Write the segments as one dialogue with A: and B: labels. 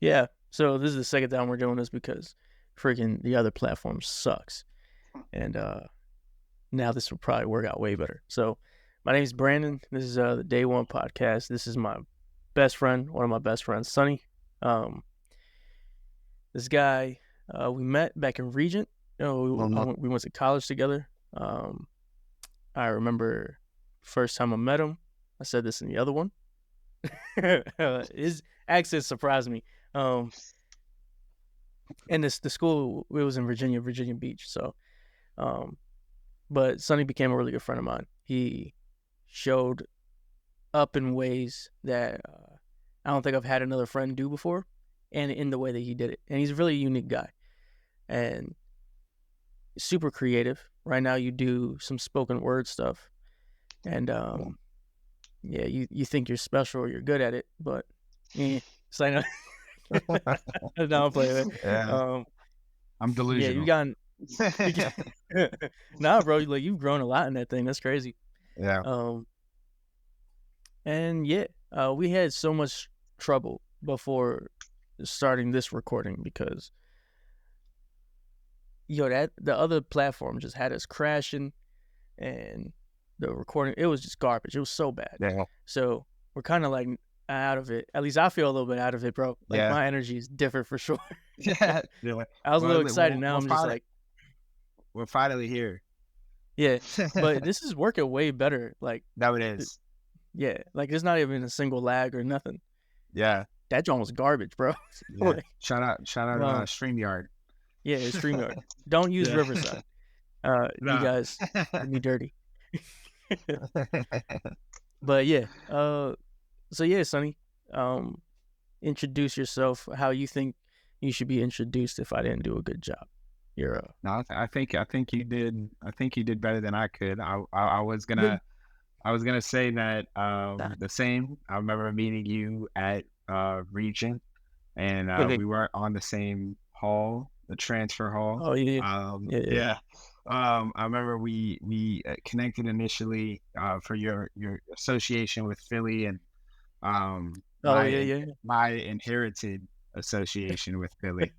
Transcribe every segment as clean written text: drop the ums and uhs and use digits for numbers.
A: Yeah. So this is the second time we're doing this because freaking the other platform sucks. And now this will probably work out way better. So my name is Brandon. This is the Day One podcast. This is my best friend, one of my best friends, Sunny. Um, this guy, we met back in Regent. We went to college together. I remember first time I met him. I said this in the other one. His accent surprised me. And the school, it was in Virginia Beach. So, but Sonny became a really good friend of mine. He showed up in ways that I don't think I've had another friend do before, and in the way that he did it. And he's a really unique guy and super creative. Right now, you do some spoken word stuff, and yeah, you think you're special or you're good at it, but it's like no, don't play with it.
B: Yeah. I'm
A: Yeah,
B: delusional.
A: nah, bro, like you've grown a lot in that thing. That's crazy.
B: Yeah.
A: And yeah, we had so much trouble before starting this recording because that the other platform just had us crashing, and the recording, it was just garbage. It was so bad.
B: Yeah.
A: So we're kind of like out of it. At least I feel a little bit out of it, bro. Like my energy is different for sure.
B: Yeah.
A: I was a little excited. Now I'm just like,
B: we're finally here.
A: Yeah, but this is working way better. Like
B: no, it is.
A: Yeah, like there's not even a single lag or nothing.
B: Yeah,
A: that joint was garbage, bro.
B: Yeah. Like, shout out, StreamYard.
A: Yeah, it's StreamYard. Don't use Riverside. No. You guys did me dirty. But yeah, so yeah, Sonny, introduce yourself. How you think you should be introduced if I didn't do a good job?
B: No, I think you did. I think you did better than I could. I was gonna say that the same. I remember meeting you at Regent, and we were on the same hall, the transfer hall.
A: Oh
B: yeah. Yeah. I remember we connected initially for your association with Philly and my inherited association with Philly.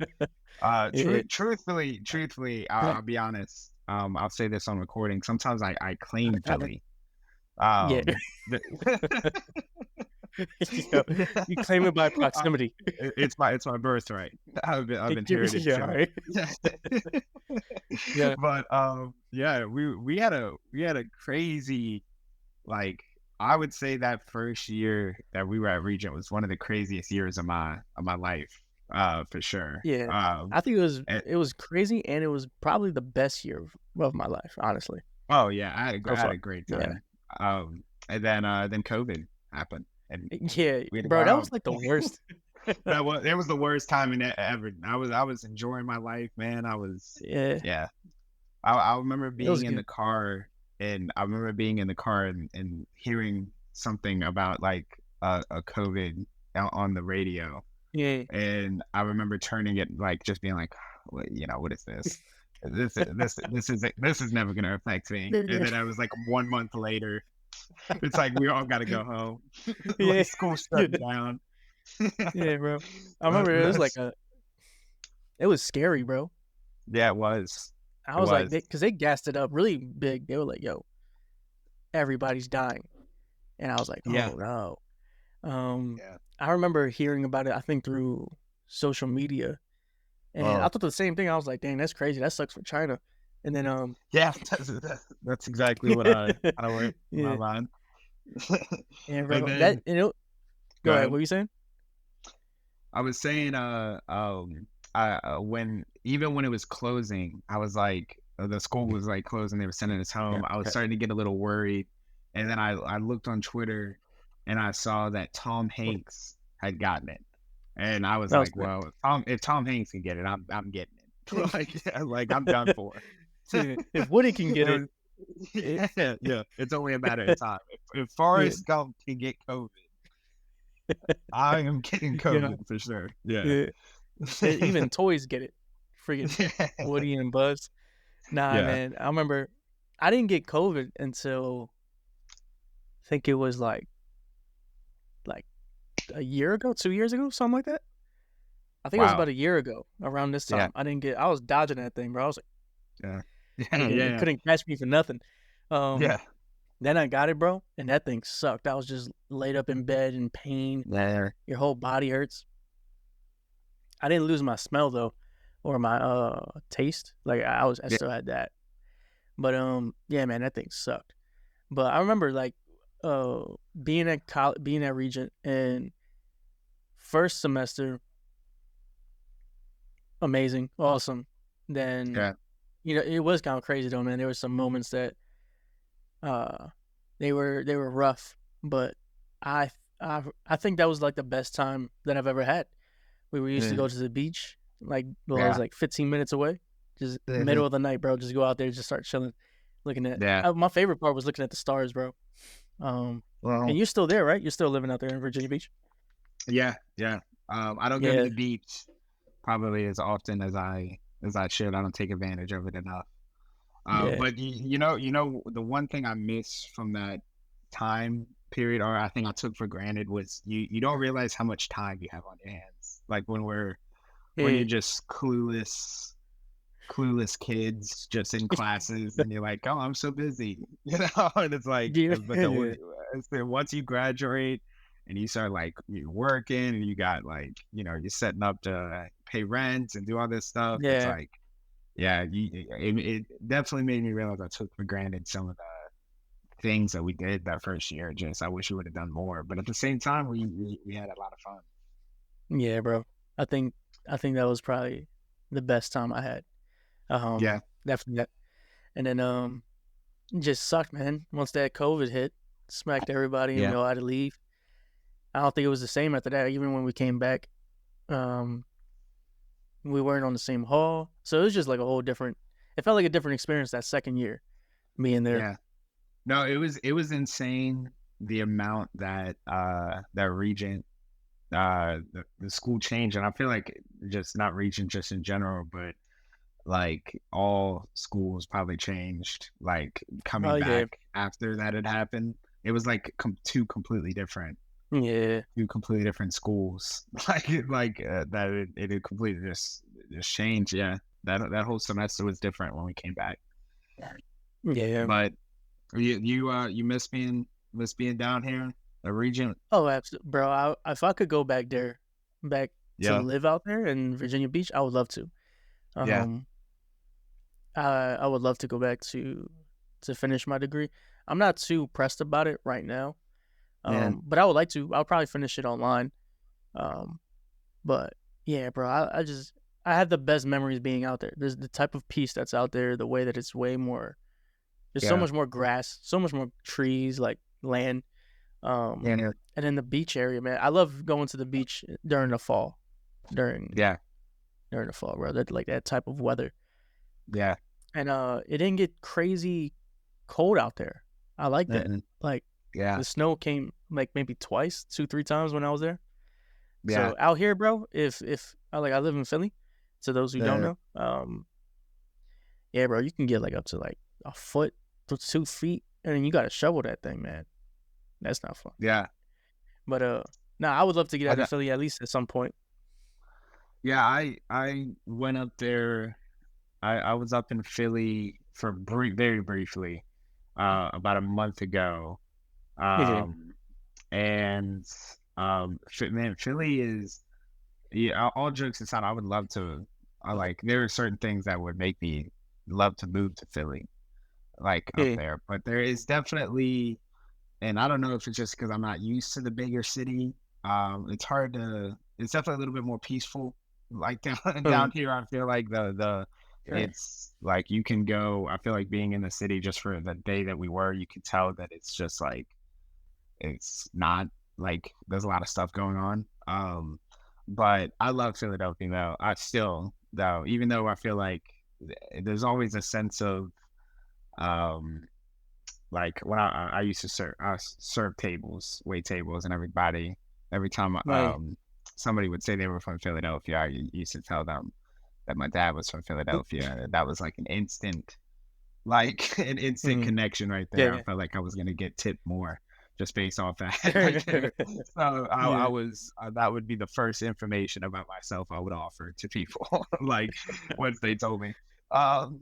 B: Truthfully, I'll be honest. I'll say this on recording. Sometimes I claim Philly.
A: Yeah. You claim it by proximity.
B: It's my birthright. I've inherited Philly. Right? Yeah. But yeah, we had a crazy, like, I would say that first year that we were at Regent was one of the craziest years of my life. For sure.
A: Yeah. I think it was crazy, and it was probably the best year of my life, honestly.
B: Oh yeah, I had a great time. Yeah. And then COVID happened. And
A: yeah, bro, that was like the worst.
B: It was the worst time ever. I was enjoying my life, man. I remember being in the car, and and hearing something about like a COVID on the radio.
A: Yeah.
B: And I remember turning it, like, just being like, what is this? This is never gonna affect me. And then I was like, 1 month later, it's like we all gotta go home.
A: Yeah.
B: Like, school shut down.
A: Yeah, bro. I remember it was like it was scary, bro.
B: Yeah, it was.
A: I was like, because they gassed it up really big. They were like, yo, everybody's dying. And I was like, oh no. I remember hearing about it, I think through social media. And I thought the same thing. I was like, dang, that's crazy. That sucks for China. And then
B: yeah, that's exactly what I went in my mind.
A: And bro, go ahead. What were you saying?
B: I was saying when it was closing, I was like, the school was like closing, they were sending us home. I was starting to get a little worried. And then I looked on Twitter and I saw that Tom Hanks had gotten it. And I was like, well, if Tom Hanks can get it, I'm getting it. like I'm done for.
A: If Woody can get it,
B: yeah, it's only a matter of time. If Forrest Gump can get COVID, I am getting COVID for sure. Yeah.
A: Even toys get it. Freaking Woody and Buzz. Nah, man. I remember I didn't get COVID until I think it was like a year ago, 2 years ago, something like that. think it was
B: Wow.
A: about a year ago around this
B: Yeah.
A: time. I was dodging that thing, bro. I was like,
B: Yeah. Yeah.
A: freaking, it
B: Yeah.
A: couldn't catch me for nothing. Um,
B: Yeah.
A: then I got it, bro, and that thing sucked. I was just laid up in bed in pain.
B: Yeah.
A: Your whole body hurts. I didn't lose my smell though, or my taste. Like I
B: Yeah.
A: still had that. But yeah, man, that thing sucked. But I remember like uh being at Regent and first semester, amazing, awesome. Then
B: Yeah.
A: it was kind of crazy though, man. There were some moments that uh they were rough, but I I think that was like the best time that I've ever had. We used to
B: Yeah.
A: go to the beach, like well, I was
B: Yeah.
A: like 15 minutes away, just
B: Mhm.
A: middle of the night, bro. Just go out there, just start chilling, looking at.
B: Yeah.
A: My favorite part was looking at the stars, bro. Um, and
B: Well,
A: you're still there, right? You're still living out there in Virginia Beach.
B: yeah. Yeah. I don't go to
A: Yeah,
B: the beach probably as often as I should. I don't take advantage of it enough.
A: yeah,
B: But the one thing I miss from that time period, or I think I took for granted, was you don't realize how much time you have on your hands. Like when
A: yeah,
B: you're just clueless kids just in classes, and you're like, oh, I'm so busy, and it's like,
A: yeah,
B: but
A: yeah,
B: once you graduate and you start like you're working and you got like you're setting up to pay rent and do all this stuff, it's
A: yeah.
B: like yeah, it definitely made me realize I took for granted some of the things that we did that first year. Just I wish we would have done more, but at the same time, we had a lot of fun.
A: Yeah, bro. I think I think that was probably the best time I had.
B: Yeah,
A: Definitely. And then it just sucked, man. Once that COVID hit, smacked everybody, and we
B: yeah,
A: all had to leave. I don't think it was the same after that. Even when we came back, um, we weren't on the same hall, so it was just like a whole different. It felt like a different experience that second year, being there.
B: yeah. No, it was insane the amount that that Regent the school changed, and I feel like just not Regent just in general, but like all schools probably changed like coming
A: Oh yeah,
B: back after that had happened. It was like
A: yeah,
B: two completely different schools. That it had completely just changed. Yeah, that whole semester was different when we came back.
A: yeah.
B: But you miss being down here, a Regent.
A: Oh, absolutely, bro. If I could go back there, back to
B: Yeah,
A: live out there in Virginia Beach, I would love to.
B: yeah,
A: Um, I would love to go back to finish my degree. I'm not too pressed about it right now.
B: man,
A: But I would like to. I'll probably finish it online. Um, but yeah, bro, I have the best memories being out there. There's the type of peace that's out there, the way that it's way more. There's so
B: yeah,
A: much more grass, so much more trees, like land. Um,
B: yeah,
A: and then the beach area, man. I love going to the beach during the fall, during
B: yeah,
A: during the fall, bro. That like that type of weather.
B: yeah,
A: And it didn't get crazy cold out there. I like that.
B: mm-mm,
A: Like
B: yeah,
A: the snow came like maybe twice, 2, 3 times when I was there.
B: yeah,
A: So out here, bro, if I live in Philly. To those who don't
B: uh,
A: know, yeah, bro, you can get like up to like a foot to 2 feet, and then you got to shovel that thing, man. That's not fun.
B: yeah.
A: But nah, I would love to get
B: I
A: out of
B: got,
A: Philly at least at some point.
B: yeah, I went up there. I was up in Philly for very briefly, about a month ago.
A: Yeah,
B: Um, and man, Philly is yeah. All jokes aside, I would love to. I like there are certain things that would make me love to move to Philly, like up
A: yeah,
B: there. But there is definitely, and I don't know if it's just because I'm not used to the bigger city. It's hard to. It's definitely a little bit more peaceful. Like down
A: um,
B: here, I feel like the
A: yeah,
B: it's like you can go. I feel like being in the city just for the day that we were, you could tell that it's just like it's not like there's a lot of stuff going on. But I love Philadelphia though. I still though, even though I feel like there's always a sense of um like when I used to serve tables, wait tables, and every time
A: like,
B: somebody would say they were from Philadelphia, I used to tell them that my dad was from Philadelphia. And that was like an instant, like an instant
A: mm,
B: connection right
A: yeah,
B: there. I
A: yeah,
B: felt like I was gonna get tipped more just based off that right there. So I
A: Yeah.
B: was that would be the first information about myself I would offer to people, like once they told me. Um,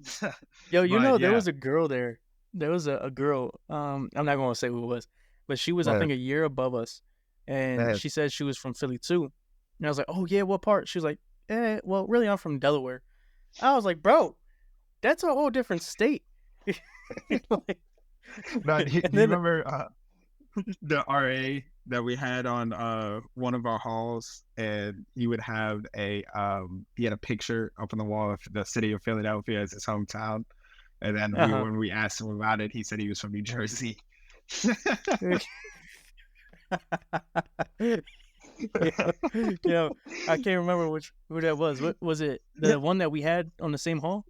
A: Yo,
B: but
A: there
B: yeah,
A: was a girl there. There was a girl. I'm not gonna say who it was, but she was, I
B: uh,
A: think, a year above us, and
B: uh,
A: she said she was from Philly too. And I was like, "Oh yeah, what part?" She was like, well, really, I'm from Delaware." I was like, "Bro, that's a whole different state." Like,
B: no, do
A: and
B: you
A: then,
B: remember the RA that we had on one of our halls, and he would have he had a picture up on the wall of the city of Philadelphia as his hometown. And then
A: uh
B: when we asked him about it, he said he was from New Jersey.
A: I can't remember who that was. What was it? The one that we had on the same hall?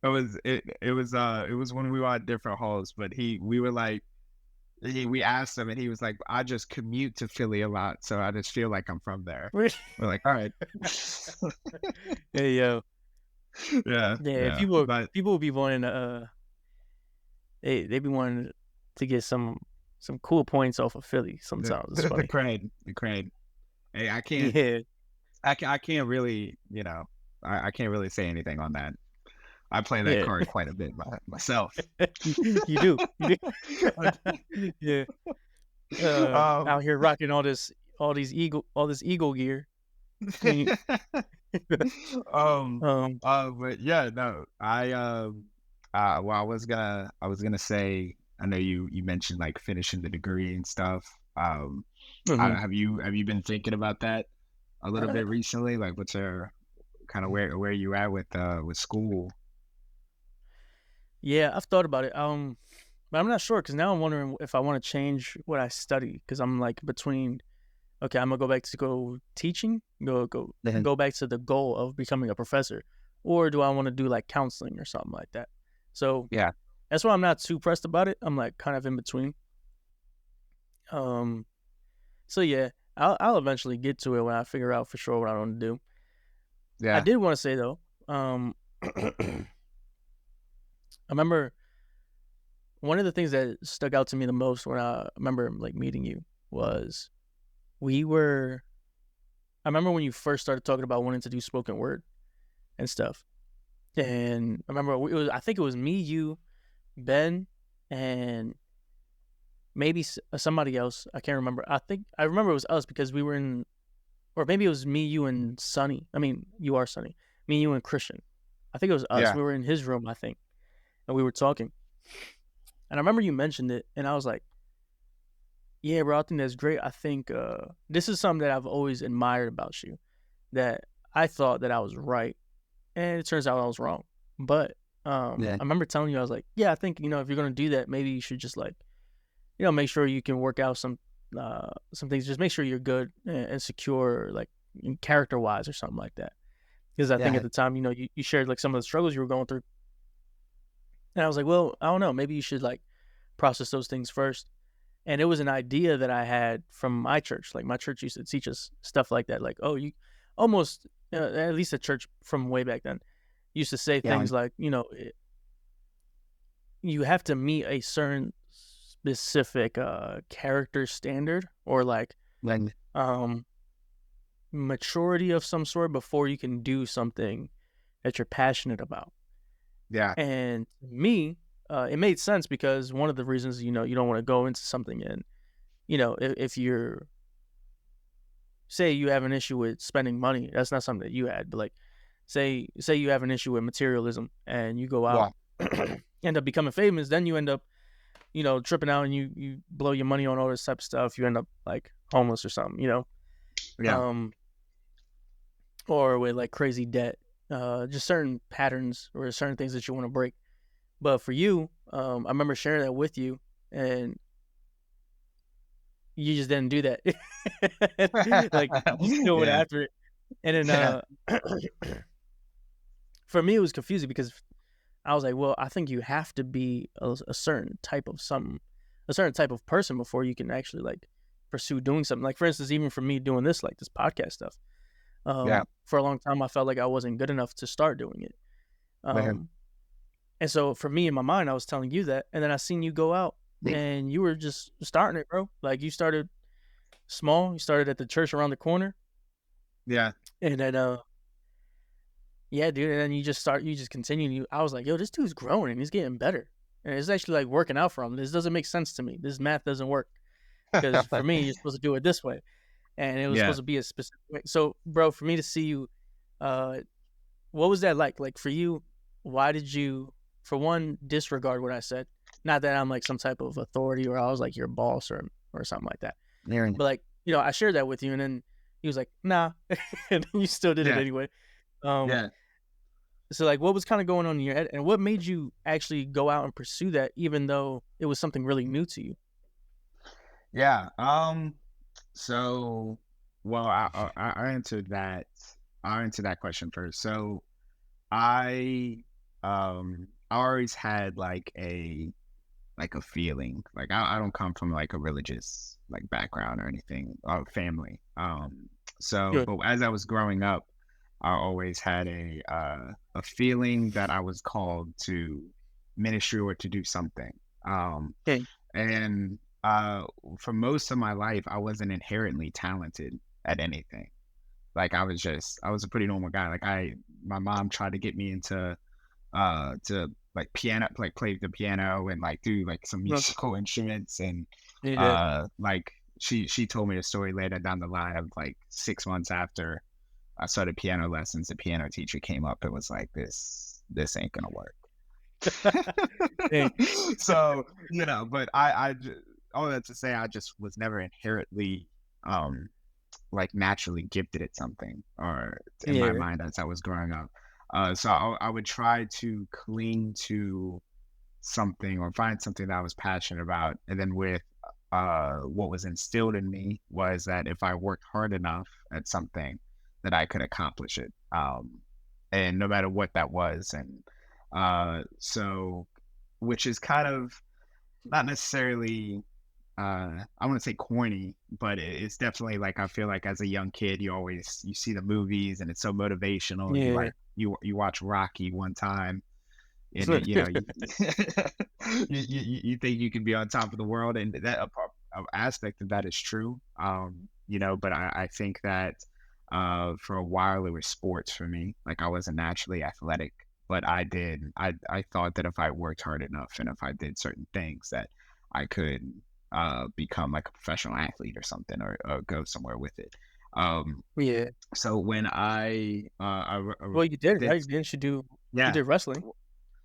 B: It was when we were at different halls, but we were like we asked him and he was like, I just commute to Philly a lot, so I just feel like I'm from there. We're like, all right.
A: Hey yo,
B: Yeah,
A: yeah.
B: yeah. But
A: People will be wanting to they be wanting to get some cool points off of Philly. Sometimes it's
B: the
A: funny.
B: crane, the crane. Hey,
A: Yeah,
B: I can't really, I can't really say anything on that. I play that
A: yeah.
B: card quite a bit myself.
A: You do, you do. Yeah.
B: um,
A: Out here rocking all this eagle gear. Mm,
B: um,
A: um,
B: but yeah, no, well, I was gonna say, I know you mentioned like finishing the degree and stuff.
A: mhm.
B: Have you been thinking about that a little bit recently? Like, what's your kind of where you at with school?
A: Yeah, I've thought about it. But I'm not sure because now I'm wondering if I want to change what I study because I'm like between. Okay, I'm gonna go back to go teaching,
B: Then
A: go back to the goal of becoming a professor, or do I want to do like counseling or something like that? So
B: yeah,
A: that's why I'm not too pressed about it. I'm like kind of in between. Um, so yeah, I'll eventually get to it when I figure out for sure what I want to do. I
B: yeah,
A: did want to say though, I remember one of the things that stuck out to me the most when I remember like meeting you was we were. I remember when you first started talking about wanting to do spoken word and stuff. And I remember I think it was me, you, Ben, and maybe somebody else. I can't remember. I remember it was us because we were in, or maybe it was me, you, and Sunny. I mean, you are Sunny. Me, you, and Christian. I think it was us.
B: yeah,
A: We were in his room, I think, and we were talking. And I remember you mentioned it, and I was like, "Yeah, bro, I think that's great. I think this is something that I've always admired about you. That I thought that I was right, and it turns out I was wrong. But
B: yeah,
A: I remember telling you, I was like, yeah, I think if you're gonna do that, maybe you should just like make sure you can work out some things. Just make sure you're good and secure, like character wise or something like that. Because I think
B: yeah,
A: at the time, you shared like some of the struggles you were going through, and I was like, well, I don't know, maybe you should like process those things first. And it was an idea that I had from my church. Like my church used to teach us stuff like that. Like, oh, you almost at least a church from way back then used to say
B: yeah,
A: things like, you have to meet a certain specific character standard or like
B: then
A: um maturity of some sort before you can do something that you're passionate about.
B: yeah,
A: And me, it made sense because one of the reasons you don't want to go into something and if you're say you have an issue with spending money, that's not something that you had, but like say you have an issue with materialism and you go out
B: yeah,
A: end up becoming famous, then you end up tripping out and you blow your money on all this type of stuff, you end up like homeless or something,
B: yeah,
A: um or with like crazy debt, just certain patterns or certain things that you want to break. But for you, I remember sharing that with you, and you just didn't do that. Like you still went
B: yeah,
A: after it, and then
B: yeah,
A: for me it was confusing because I was like, well, I think you have to be a certain type of something, a certain type of person before you can actually like pursue doing something. Like for instance, even for me doing this, like this podcast stuff,
B: yeah,
A: for a long time I felt like I wasn't good enough to start doing it.
B: man,
A: Um, and so for me in my mind, I was telling you that, and then I seen you go out and you were just starting it, bro. Like, you started small. You started at the church around the corner,
B: Yeah.
A: and then yeah, dude. And then you just continue. I was like, yo, this dude's growing and he's getting better, and it's actually like working out for him. This doesn't make sense to me. This math doesn't work because for me, you're supposed to do it this way, and it was
B: Yeah.
A: supposed to be a specific way. So, bro, for me to see you, uh, what was that like? Like for you, why did you, for one, disregard what I said? Not that I'm like some type of authority or I was like your boss or something like that.
B: Aaron.
A: But like, I shared that with you, and then he was like, "Nah," and then you still did it
B: Yeah.
A: anyway. Um,
B: Yeah.
A: so like, what was kind of going on in your head, and what made you actually go out and pursue that, even though it was something really new to you?
B: Yeah. So, well, I answered that. I answered that question first. So, I I always had like a feeling. Like I don't come from like a religious like background or anything or family. So,
A: Good.
B: but as I was growing up, I always had a feeling that I was called to ministry or to do something. Um,
A: Okay.
B: and for most of my life, I wasn't inherently talented at anything. Like I was a pretty normal guy. My mom tried to get me to like piano, like play the piano and like do like some
A: No.
B: musical instruments. And
A: Yeah.
B: like she told me a story later down the line of like 6 months after I started piano lessons, the piano teacher came up and was like, this ain't gonna work.
A: Hey.
B: So, but all that to say, I just was never inherently, um, like naturally gifted at something, or in my
A: Yeah.
B: mind as I was growing up. So I would try to cling to something or find something that I was passionate about, and then with what was instilled in me was that if I worked hard enough at something, that I could accomplish it, and no matter what that was. And so, which is kind of not necessarily I want to say corny, but it's definitely like I feel like as a young kid, you see the movies and it's so motivational. You
A: Yeah.
B: like you watch Rocky one time, and you think you can be on top of the world, and that a aspect of that is true. But I think that for a while it was sports for me. Like I wasn't naturally athletic, but I thought that if I worked hard enough and if I did certain things that I could become like a professional athlete or something, or go somewhere with it. Um,
A: Yeah.
B: so when I
A: Well, you did,
B: did,
A: right? Didn't you do? You
B: yeah,
A: did wrestling.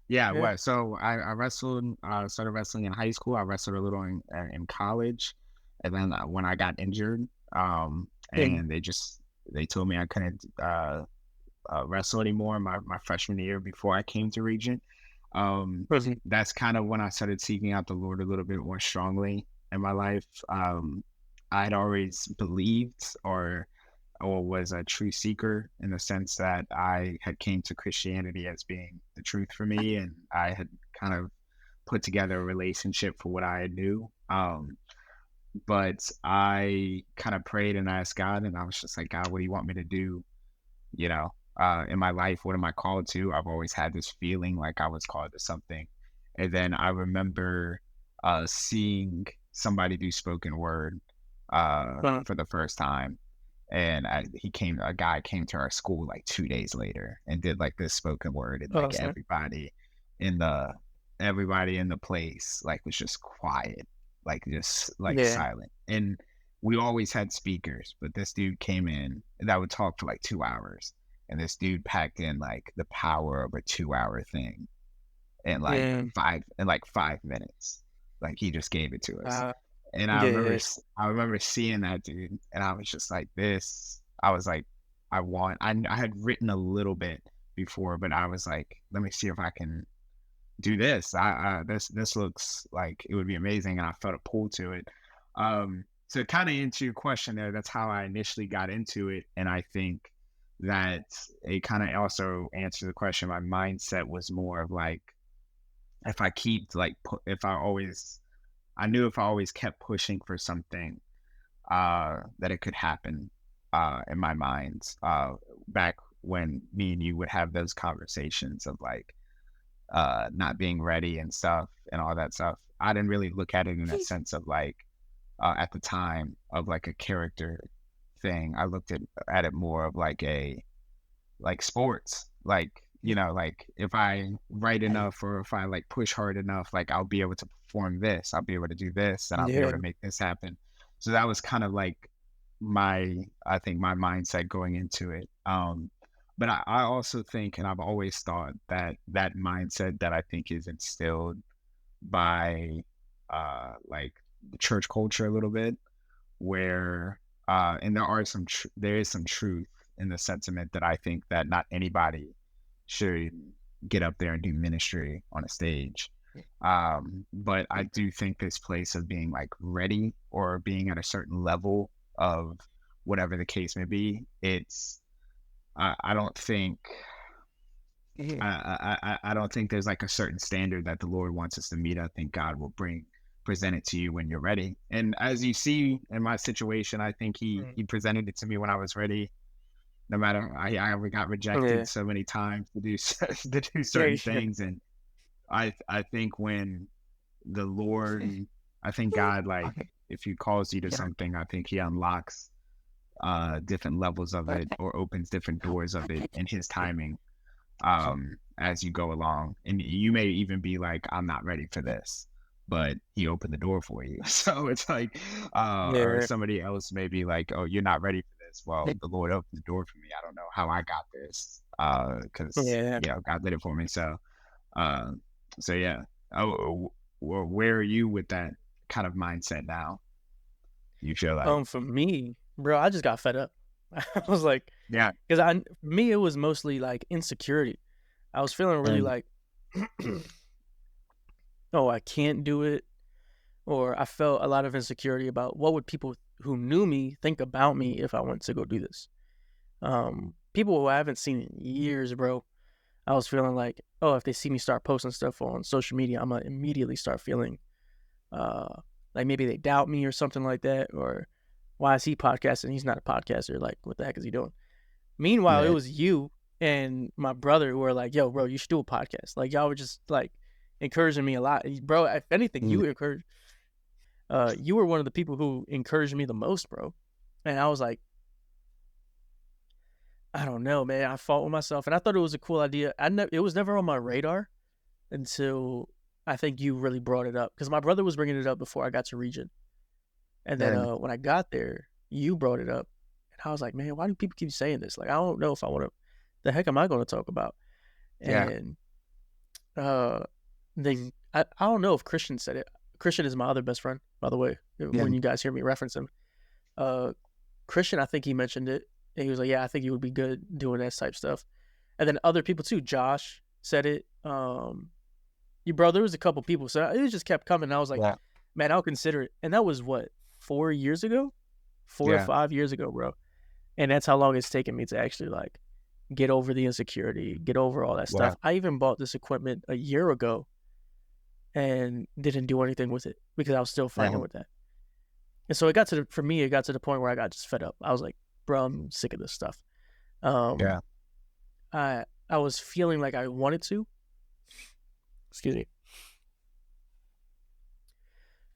B: yeah,
A: Yeah.
B: what? So I wrestled. Started wrestling in high school. I wrestled a little in college, and then when I got injured,
A: Yeah.
B: and they told me I couldn't wrestle anymore my freshman year before I came to Regent.
A: Wrestling.
B: That's kind of when I started seeking out the Lord a little bit more strongly in my life. I'd always believed or was a true seeker in the sense that I had came to Christianity as being the truth for me, and I had kind of put together a relationship for what I knew. But I kind of prayed and asked God, and I was just like, God, what do you want me to do? You know, in my life, what am I called to? I've always had this feeling like I was called to something. And then I remember seeing somebody do spoken word
A: Uh,
B: for the first time, and a guy came to our school like 2 days later and did like this spoken word, and
A: oh,
B: like
A: snap.
B: in the everybody in the place like was just quiet, like just like
A: Yeah.
B: silent. And we always had speakers, but this dude came in that would talk for like 2 hours, and this dude packed in like the power of a 2 hour thing
A: Yeah.
B: 5 minutes. Like he just gave it to us.
A: Uh,
B: And
A: yeah.
B: I remember seeing that dude, and I was just like, this. I was like, I had written a little bit before, but I was like, let me see if I can do this. This looks like it would be amazing, and I felt a pull to it. So kind of into your question there, that's how I initially got into it, and I think that it kind of also answered the question. My mindset was more of like, if I keep like, if I always, I knew if I always kept pushing for something, that it could happen. In my mind, back when me and you would have those conversations of like, not being ready and stuff and all that stuff. I didn't really look at it in a sense of like at the time of like a character thing. I looked at it more of like a like sports. Like, like if I write enough or if I like push hard enough, like I'll be able to perform this. I'll be able to do this and I'll be able
A: Yeah.
B: to make this happen. So that was kind of like I think my mindset going into it. But I also think, and I've always thought that that mindset that I think is instilled by like the church culture a little bit, where and there is some truth in the sentiment that I think that not anybody should get up there and do ministry on a stage. But I do think this place of being like ready or being at a certain level of whatever the case may be, I don't think I don't think there's like a certain standard that the Lord wants us to meet. I think God will present it to you when you're ready. And as you see in my situation, I think he presented it to me when I was ready. No matter I got rejected
A: Yeah.
B: so many times to do to do
A: Yeah.
B: certain things, and I think when the Lord, I think God, like if He calls you to something, I think He unlocks different levels of it or opens different doors of it in His timing as you go along. And you may even be like, I'm not ready for this, but He opened the door for you. So it's like, or
A: Yeah.
B: somebody else may be like, oh, you're not ready for this. Well, the Lord opened the door for me. I don't know how I got this because,
A: Yeah.
B: God did it for me. Uh, so yeah. Oh, where are you with that kind of mindset now? You feel like,
A: For me, bro, I just got fed up. I was like,
B: yeah,
A: because for me, it was mostly like insecurity. I was feeling really
B: and
A: like, oh, I can't do it. Or I felt a lot of insecurity about what would people who knew me think about me if I went to go do this. People who I haven't seen in years, bro. I was feeling like, oh, if they see me start posting stuff on social media, I'm gonna immediately start feeling like maybe they doubt me or something like that, or why is he podcasting? He's not a podcaster. Like, what the heck is he doing? Meanwhile, it
B: yeah,
A: was you and my brother who were like, yo, bro, you should do a podcast. Like, y'all were just like encouraging me a lot. Bro, if anything, you were one of the people who encouraged me the most, bro. And I was like, I don't know, man. I fought with myself, and I thought it was a cool idea. It was never on my radar until I think you really brought it up, because my brother was bringing it up before I got to Region, and then
B: and
A: when I got there, you brought it up, and I was like, man, why do people keep saying this? Like, I don't know if I want to. The heck am I going to talk about?
B: yeah,
A: And uh, then I don't know if Christian said it. Christian is my other best friend, by the way.
B: yeah,
A: When you guys hear me reference him, uh, Christian, I think he mentioned it, and he was like, "Yeah, I think you would be good doing that type stuff." And then other people too. Josh said it. Your brother, there was a couple people, so it just kept coming. And I was like,
B: yeah,
A: "Man, I'll consider it." And that was what, 4 years ago, 4 or 5 years ago, bro. And that's how long it's taken me to actually like get over the insecurity, get over all that
B: yeah,
A: stuff. I even bought this equipment a year ago and didn't do anything with it because I was still fighting
B: yeah,
A: with that. And so it got to the point where I got just fed up. I was like, bro, I'm sick of this stuff. Um,
B: yeah,
A: I was feeling like I wanted to. Excuse me.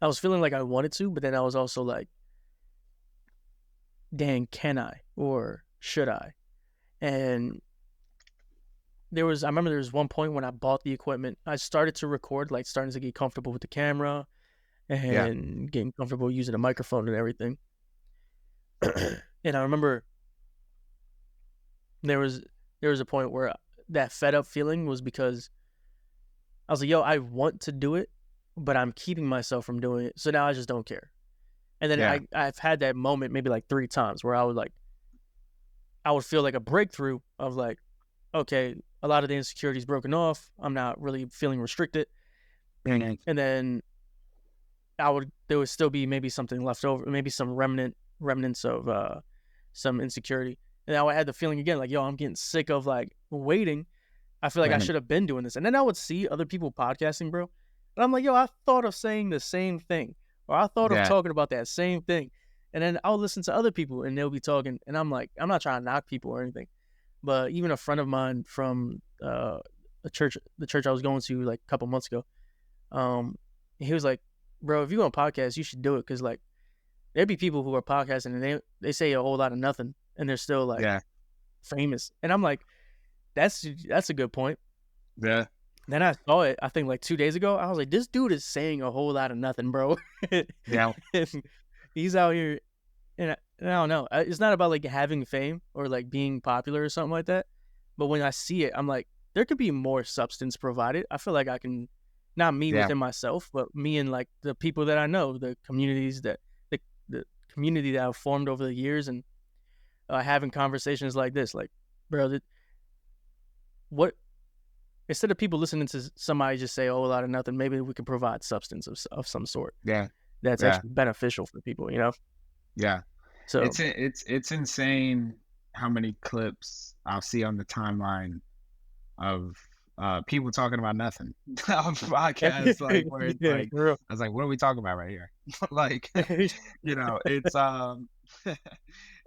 A: I was feeling like I wanted to, but then I was also like, dang, can I or should I? And I remember there was one point when I bought the equipment, I started to record, like starting to get comfortable with the camera
B: yeah,
A: and getting comfortable using a microphone and everything. And I remember there was a point where that fed up feeling was because I was like, yo, I want to do it, but I'm keeping myself from doing it. So now I just don't care. And then
B: yeah,
A: I've had that moment maybe like 3 times where I would feel like a breakthrough of like, okay, a lot of the insecurities broken off. I'm not really feeling restricted.
B: yeah,
A: And then there would still be maybe something left over, maybe some remnants of some insecurity. And I would have the feeling again, like, yo, I'm getting sick of like waiting. I feel like I
B: right,
A: should have been doing this. And then I would see other people podcasting, bro. And I'm like, yo, I thought of saying the same thing. Or I thought of
B: yeah,
A: talking about that same thing. And then I'll listen to other people and they'll be talking. And I'm like, I'm not trying to knock people or anything. But even a friend of mine from the church I was going to like a couple months ago. He was like, bro, if you want a podcast, you should do it, because like there'd be people who are podcasting and they say a whole lot of nothing and they're still like
B: Yeah.
A: famous. And I'm like, that's a good point.
B: Yeah.
A: Then I saw it, I think like 2 days ago. I was like, this dude is saying a whole lot of nothing, bro.
B: Yeah.
A: And he's out here, and I don't know. It's not about like having fame or like being popular or something like that. But when I see it, I'm like, there could be more substance provided. I feel like I can, not me
B: Yeah.
A: within myself, but me and like the people that I know, the communities that the community that I've formed over the years, and having conversations like this, like, bro, what, instead of people listening to somebody just say a whole lot of nothing, maybe we could provide substance of some sort
B: Yeah.
A: that's
B: Yeah.
A: actually beneficial for people, you know?
B: Yeah.
A: So
B: It's insane how many clips I'll see on the timeline of people talking about nothing on podcasts, like where it's
A: yeah,
B: like,
A: for real.
B: I was like, what are we talking about right here? Like, it's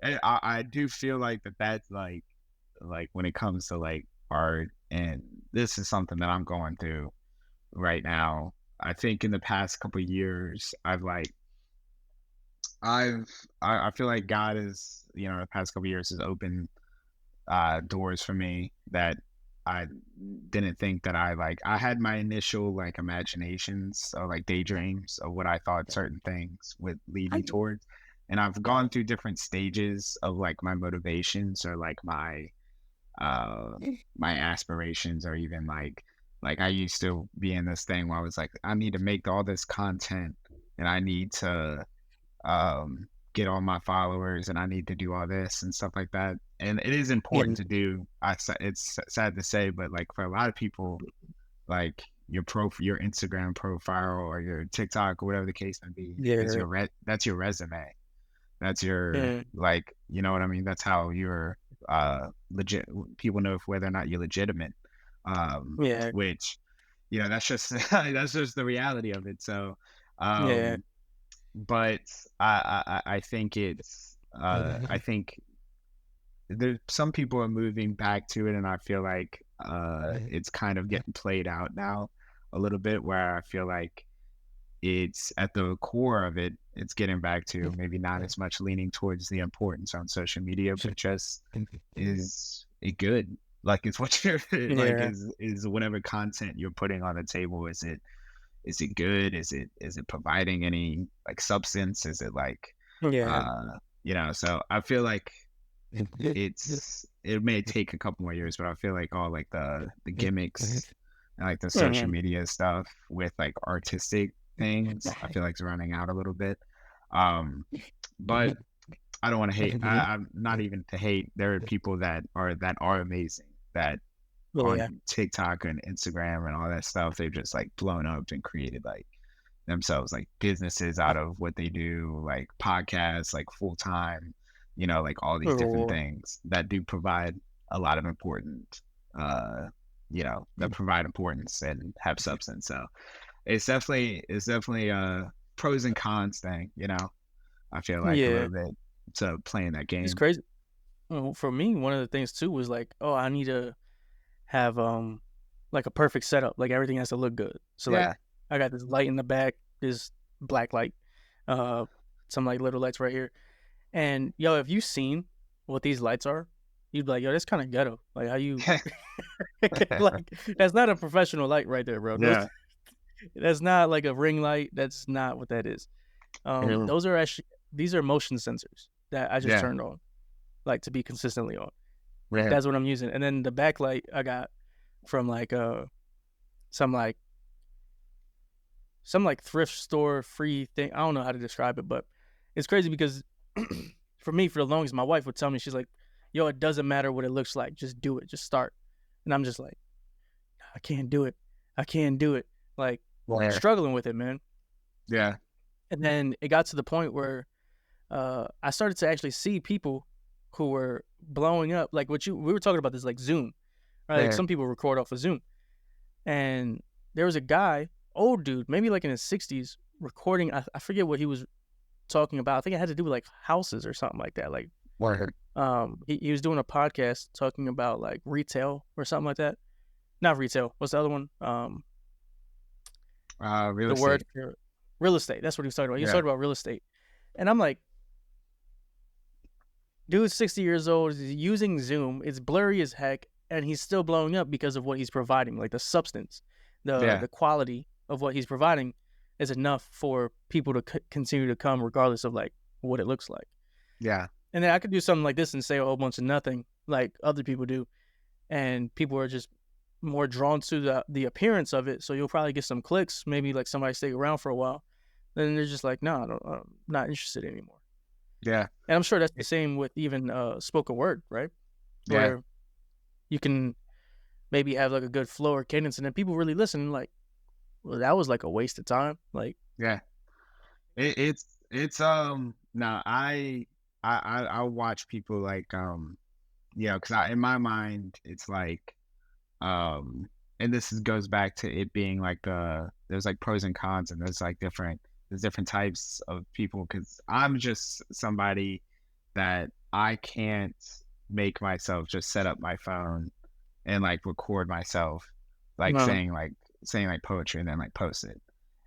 B: and I do feel like that's like when it comes to like art, and this is something that I'm going through right now. I think in the past couple of years, I feel like God is, the past couple of years has opened doors for me that I didn't think that I had my initial like imaginations or like daydreams of what I thought certain things would lead me towards. And I've gone through different stages of like my motivations or like my aspirations, or even like I used to be in this thing where I was like, I need to make all this content, and I need to get all my followers, and I need to do all this and stuff like that. And it is
A: Yeah,
B: important to do. It's sad to say, but like for a lot of people, like your Instagram profile or your TikTok or whatever the case may be, is
A: yeah,
B: that's your resume. That's your,
A: yeah,
B: like, you know what I mean? That's how you're legit. People know whether or not you're legitimate.
A: yeah,
B: Which, that's just that's just the reality of it. So,
A: yeah,
B: um, but I think I think there's some people are moving back to it, and I feel like it's kind of getting played out now a little bit, where I feel like it's at the core of it, it's getting back to maybe not as much leaning towards the importance on social media, but just, is it good? Like, it's what you're like,
A: yeah,
B: is whatever content you're putting on the table, is it good? Is it providing any like substance? Is it like,
A: yeah,
B: uh so I feel like it may take a couple more years, but I feel like all like the gimmicks and like the social
A: mhm,
B: media stuff with like artistic things, I feel like it's running out a little bit. Um, but I don't want to hate. I'm not even to hate. There are people that are amazing, that
A: yeah,
B: on TikTok and Instagram and all that stuff, they've just like blown up and created like themselves like businesses out of what they do, like podcasts, like full time, like all these different
A: or
B: things that do provide a lot of important, uh, that provide importance and have substance. So it's definitely a pros and cons thing, I feel like a
A: yeah.
B: little bit to playing that
A: It's
B: game.
A: crazy. Well, for me, one of the things too was like, oh, I need to have like a perfect setup. Like everything has to look good. So like
B: Yeah.
A: I got this light in the back, this black light, uh, some like little lights right here. And yo, if you seen what these lights are, you'd be like, yo, that's kind of ghetto. Like how you like that's not a professional light right there, bro.
B: Yeah.
A: That's not like a ring light. That's not what that is. Those are actually, these are motion sensors that I just
B: Yeah.
A: turned on, like to be consistently on.
B: Yeah.
A: That's what I'm using. And then the backlight I got from like some like thrift store free thing. I don't know how to describe it, but it's crazy because for me, for the longest, my wife would tell me, she's like, yo, it doesn't matter what it looks like, just do it, just start. And I'm just like, I can't do it. I can't do it. Like
B: Yeah.
A: struggling with it, man.
B: Yeah.
A: And then it got to the point where I started to actually see people who were blowing up. Like we were talking about this, like Zoom, right? Like
B: Yeah.
A: some people record off of Zoom. And there was a guy, old dude, maybe like in his 60s, recording. I forget what he was talking about. I think it had to do with like houses or something like that. Like,
B: Word.
A: he was doing a podcast talking about like retail or something like that. not retail. What's the other one?
B: Real
A: The word
B: estate.
A: for real estate. That's what he was talking about. He was
B: Yeah.
A: talking about real estate, and I'm like, dude's 60 years old. He's using Zoom. It's blurry as heck, and he's still blowing up because of what he's providing. Like the substance,
B: Yeah.
A: the quality of what he's providing is enough for people to continue to come, regardless of like what it looks like.
B: Yeah.
A: And then I could do something like this and say a whole bunch of nothing, like other people do, and people are just more drawn to the appearance of it. So you'll probably get some clicks, maybe like somebody stay around for a while. Then they're just like, no, I'm not interested anymore.
B: Yeah.
A: And I'm sure that's the same with even spoken word, right?
B: Yeah.
A: Where you can maybe have like a good flow or cadence, and then people really listen. Like, well, that was like a waste of time. Like,
B: Yeah. It's no, I watch people like yeah, because in my mind it's like and goes back to it being like there's like pros and cons, and there's different types of people, because I'm just somebody that I can't make myself just set up my phone and like record myself like
A: no,
B: saying like poetry and then like post it.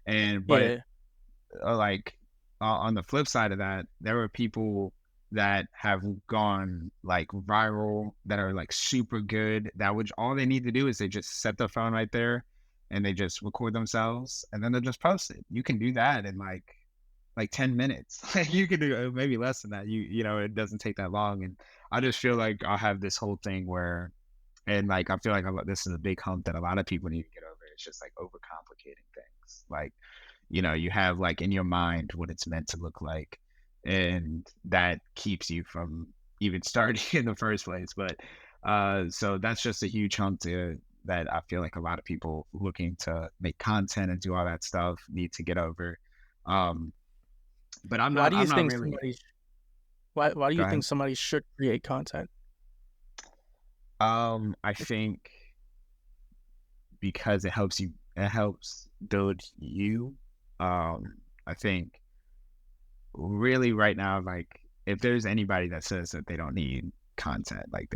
B: And but
A: yeah,
B: like on the flip side of that, there are people that have gone like viral that are like super good, that which all they need to do is they just set their phone right there and they just record themselves and then they'll just post it. You can do that in like 10 minutes. You can do maybe less than that. You know, it doesn't take that long. And I just feel like I'll have this whole thing where, and like I feel like this is a big hump that a lot of people need to get over. It's just like overcomplicating things. Like, you know, you have like in your mind what it's meant to look like, and that keeps you from even starting in the first place. But so that's just a huge hump that I feel like a lot of people looking to make content and do all that stuff need to get over. Um, but
A: why do you
B: I'm not
A: think
B: really.
A: why do
B: Go
A: you
B: ahead.
A: think somebody should create content?
B: I think because it helps build you. I think really right now, like if there's anybody that says that they don't need content, like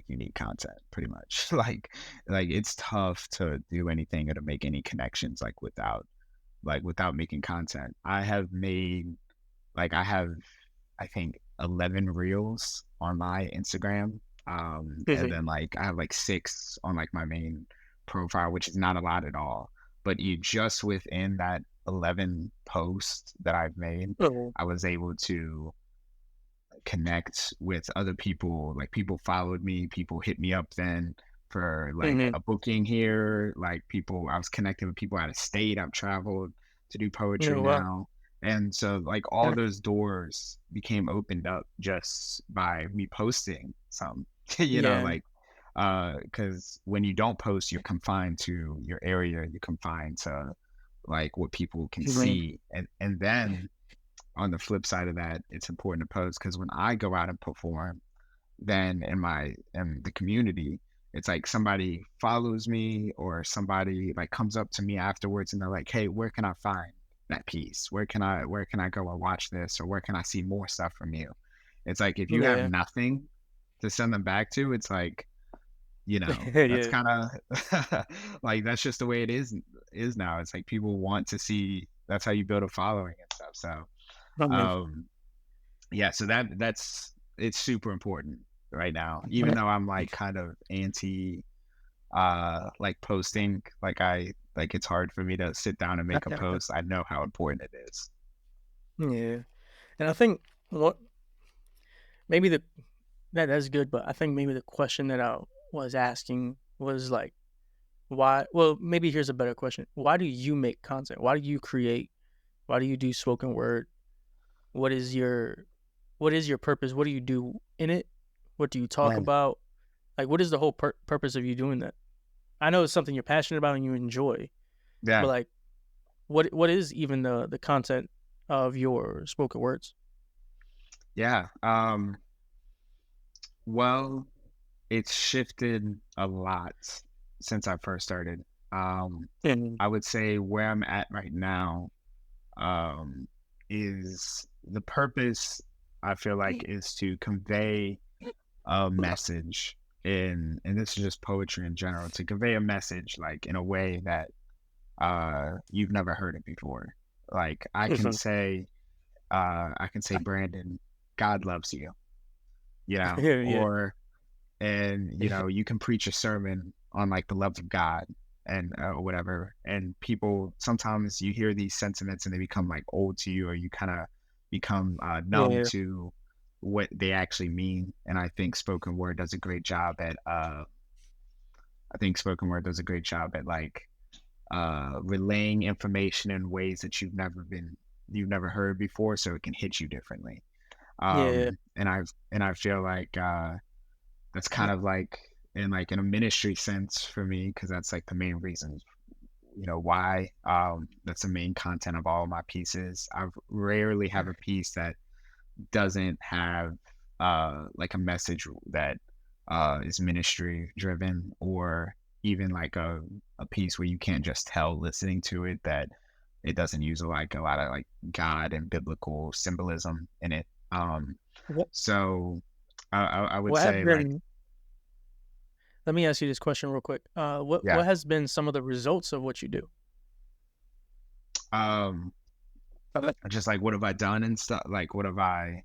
B: you need content pretty much. Like it's tough to do anything or to make any connections without making content. I have I think 11 reels on my Instagram. And
A: Mhm.
B: then like I have like 6 on like my main profile, which is not a lot at all. But you just within that 11 posts that I've made,
A: Oh,
B: I was able to connect with other people. Like people followed me, people hit me up then for like
A: mhm.
B: a booking here. Like people, I was connecting with people out of state. I've traveled to do poetry
A: Oh, wow.
B: now. And so like all those doors became opened up just by me posting some, you know,
A: Yeah.
B: like because when you don't post, you're confined to your area, you're confined to like what people can
A: Mhm.
B: see. And then on the flip side of that, it's important to post because when I go out and perform, then in the community, it's like somebody follows me or somebody like comes up to me afterwards and they're like, "Hey, where can I find that piece? Where can I go and watch this, or where can I see more stuff from you?" It's like if you have
A: Yeah.
B: nothing to send them back to, it's like, you know, that's
A: Yeah.
B: kind of like that's just the way it is now. It's like people want to see, that's how you build a following and stuff. So
A: I mean,
B: um yeah, so that's it's super important right now. Even though I'm like kind of anti like posting, like it's hard for me to sit down and make a post. I know how important it is.
A: yeah. And I think what maybe that's good, but I think maybe the question that I was asking was like, why? Well, maybe here's a better question: why do you make content? Why do you create? Why do you do spoken word? What is your what is your purpose? What do you do in it? What do you talk
B: Yeah.
A: about? Like, what is the whole purpose of you doing that? I know it's something you're passionate about and you enjoy, but
B: Yeah.
A: like, what is even the content of your spoken words?
B: Yeah. Well, it's shifted a lot since I first started. Um
A: And
B: I would say where I'm at right now um is the purpose, I feel like, is to convey a message and this is just poetry in general, to convey a message like in a way that you've never heard it before. Like
A: Mhm.
B: I can say, Brandon, God loves you, you know,
A: Yeah, yeah,
B: or and you know, you can preach a sermon on like the love of God and whatever, and people sometimes you hear these sentiments and they become like old to you, or you kind of become
A: yeah,
B: numb
A: yeah,
B: to what they actually mean. And I think spoken word does a great job at like relaying information in ways that you've never heard before, so it can hit you differently.
A: yeah,
B: And I feel like that's kind of like in a ministry sense for me, because that's like the main reason, you know, why that's the main content of all my pieces. I rarely have a piece that doesn't have like a message that is ministry driven, or even like a piece where you can't just tell listening to it that it doesn't use like a lot of like God and biblical symbolism in it.
A: What
B: So I would
A: what have
B: say like,
A: been let me ask you this question real quick.
B: yeah,
A: What has been some of the results of what you do?
B: um, just like what have I done and stuff, like what have I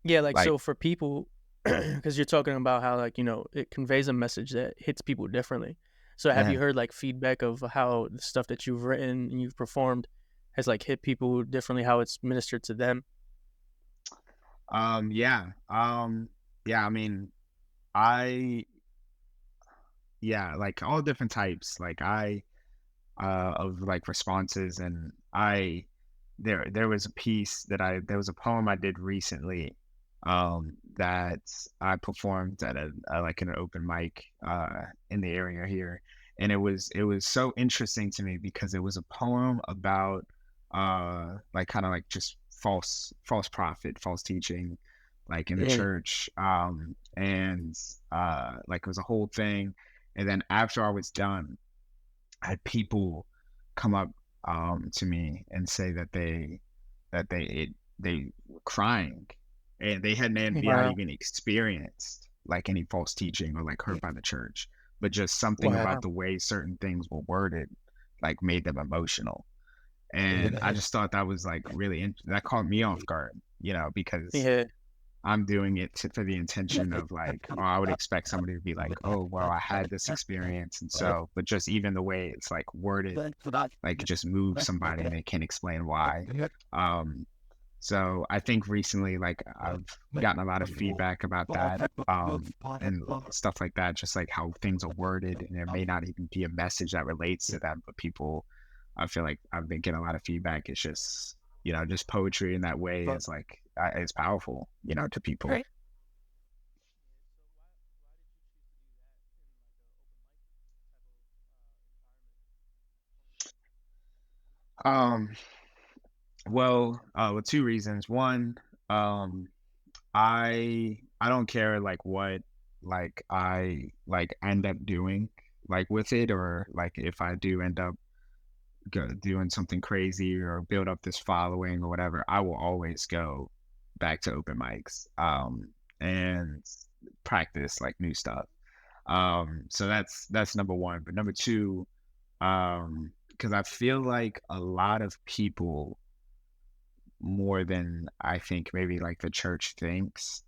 A: Yeah, like,
B: like,
A: so for people, because you're talking about how, like, it conveys a message that hits people differently. So have
B: eh,
A: you heard, like, feedback of how the stuff that you've written and you've performed has, like, hit people differently, how it's ministered to them?
B: yeah, yeah, I mean, I yeah, like all different types, like I of like responses. And there was a piece that I there was a poem I did recently that I performed at a like an open mic in the area here. And it was so interesting to me because it was a poem about like kind of like just false prophet, false teaching, like in the
A: Yeah.
B: church. And like it was a whole thing. And then after I was done, I had people come up to me and say that they were crying, and they hadn't not
A: Wow.
B: even experienced like any false teaching or like hurt by the church, but just something about
A: Wow.
B: the way certain things were worded like made them emotional. And I just thought that was like that caught me off guard, you know, because
A: Yeah.
B: I'm doing it for the intention of like, oh, I would expect somebody to be like, oh, well, I had this experience. And so, but just even the way it's like worded, like it just moves somebody and they can't explain why. Um, so I think recently, like I've gotten a lot of feedback about that, and stuff like that, just like how things are worded, and there may not even be a message that relates to them, but people, I feel like I've been getting a lot of feedback. It's just, you know, just poetry in that way is like, is powerful, you know, to people. Um, well, with two reasons. One, um, I don't care like what like I like end up doing like with it, or like if I do end up doing something crazy or build up this following or whatever, I will always go back to open mics and practice like new stuff. So that's number one. But number two, because I feel like a lot of people, more than I think maybe like the church thinks,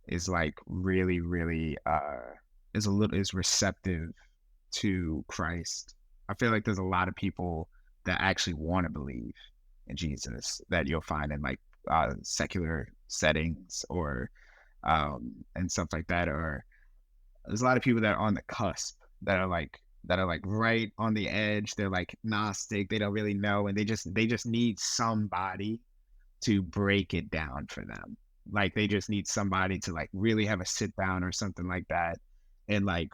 B: is like really, really is receptive to Christ. I feel like there's a lot of people that actually want to believe in Jesus that you'll find in like secular settings, or and stuff like that. Or there's a lot of people that are on the cusp, that are like right on the edge. They're like Gnostic. They don't really know, and they just need somebody to break it down for them. Like they just need somebody to like really have a sit down or something like that, and like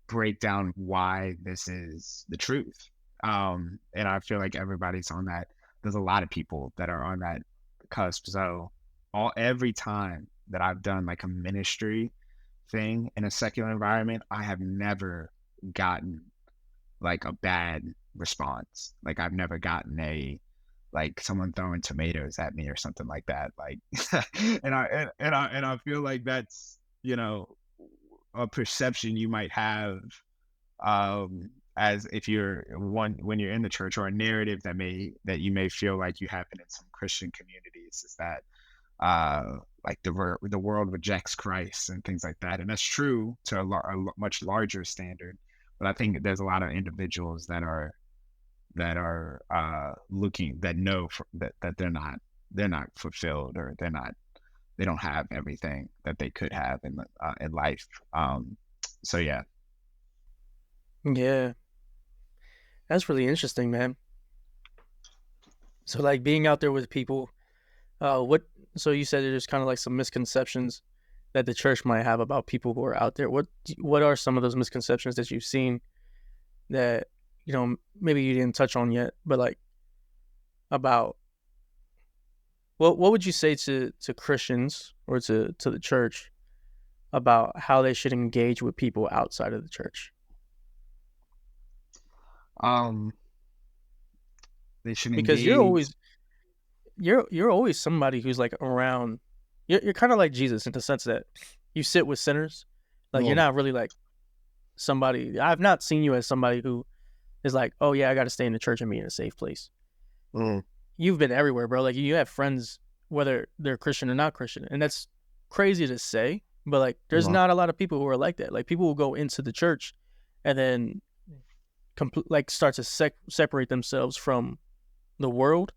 B: break down why this is the truth. And I feel like everybody's on that. There's a lot of people that are on that cusp. So every time that I've done like a ministry thing in a secular environment, I have never gotten like a bad response. Like I've never gotten a like someone throwing tomatoes at me or something like that. Like, and I feel like that's, you know, a perception you might have, as if you're one when you're in the church, or a narrative that you may feel like you have in some Christian communities, is that like the world rejects Christ and things like that, and that's true to a much larger standard. But I think there's a lot of individuals that are looking, that know that they're not fulfilled, or they don't have everything that they could have in life. So yeah.
A: Yeah, that's really interesting, man. So like being out there with people, what? So you said there's kind of like some misconceptions that the church might have about people who are out there. What are some of those misconceptions that you've seen that maybe you didn't touch on yet, but like about what would you say to Christians or to the church about how they should engage with people outside of the church?
B: Um, they should
A: Because
B: engage.
A: you're always somebody who's like around. You're kind of like Jesus in the sense that you sit with sinners. Like you're
B: Mm,
A: not really like somebody. I've not seen you as somebody who is like, oh yeah, I got to stay in the church and be in a safe place.
B: mm,
A: You've been everywhere, bro. Like you have friends, whether they're Christian or not Christian, and that's crazy to say. But like, there's
B: mm,
A: not a lot of people who are like that. Like people will go into the church and then like start to separate themselves from the world,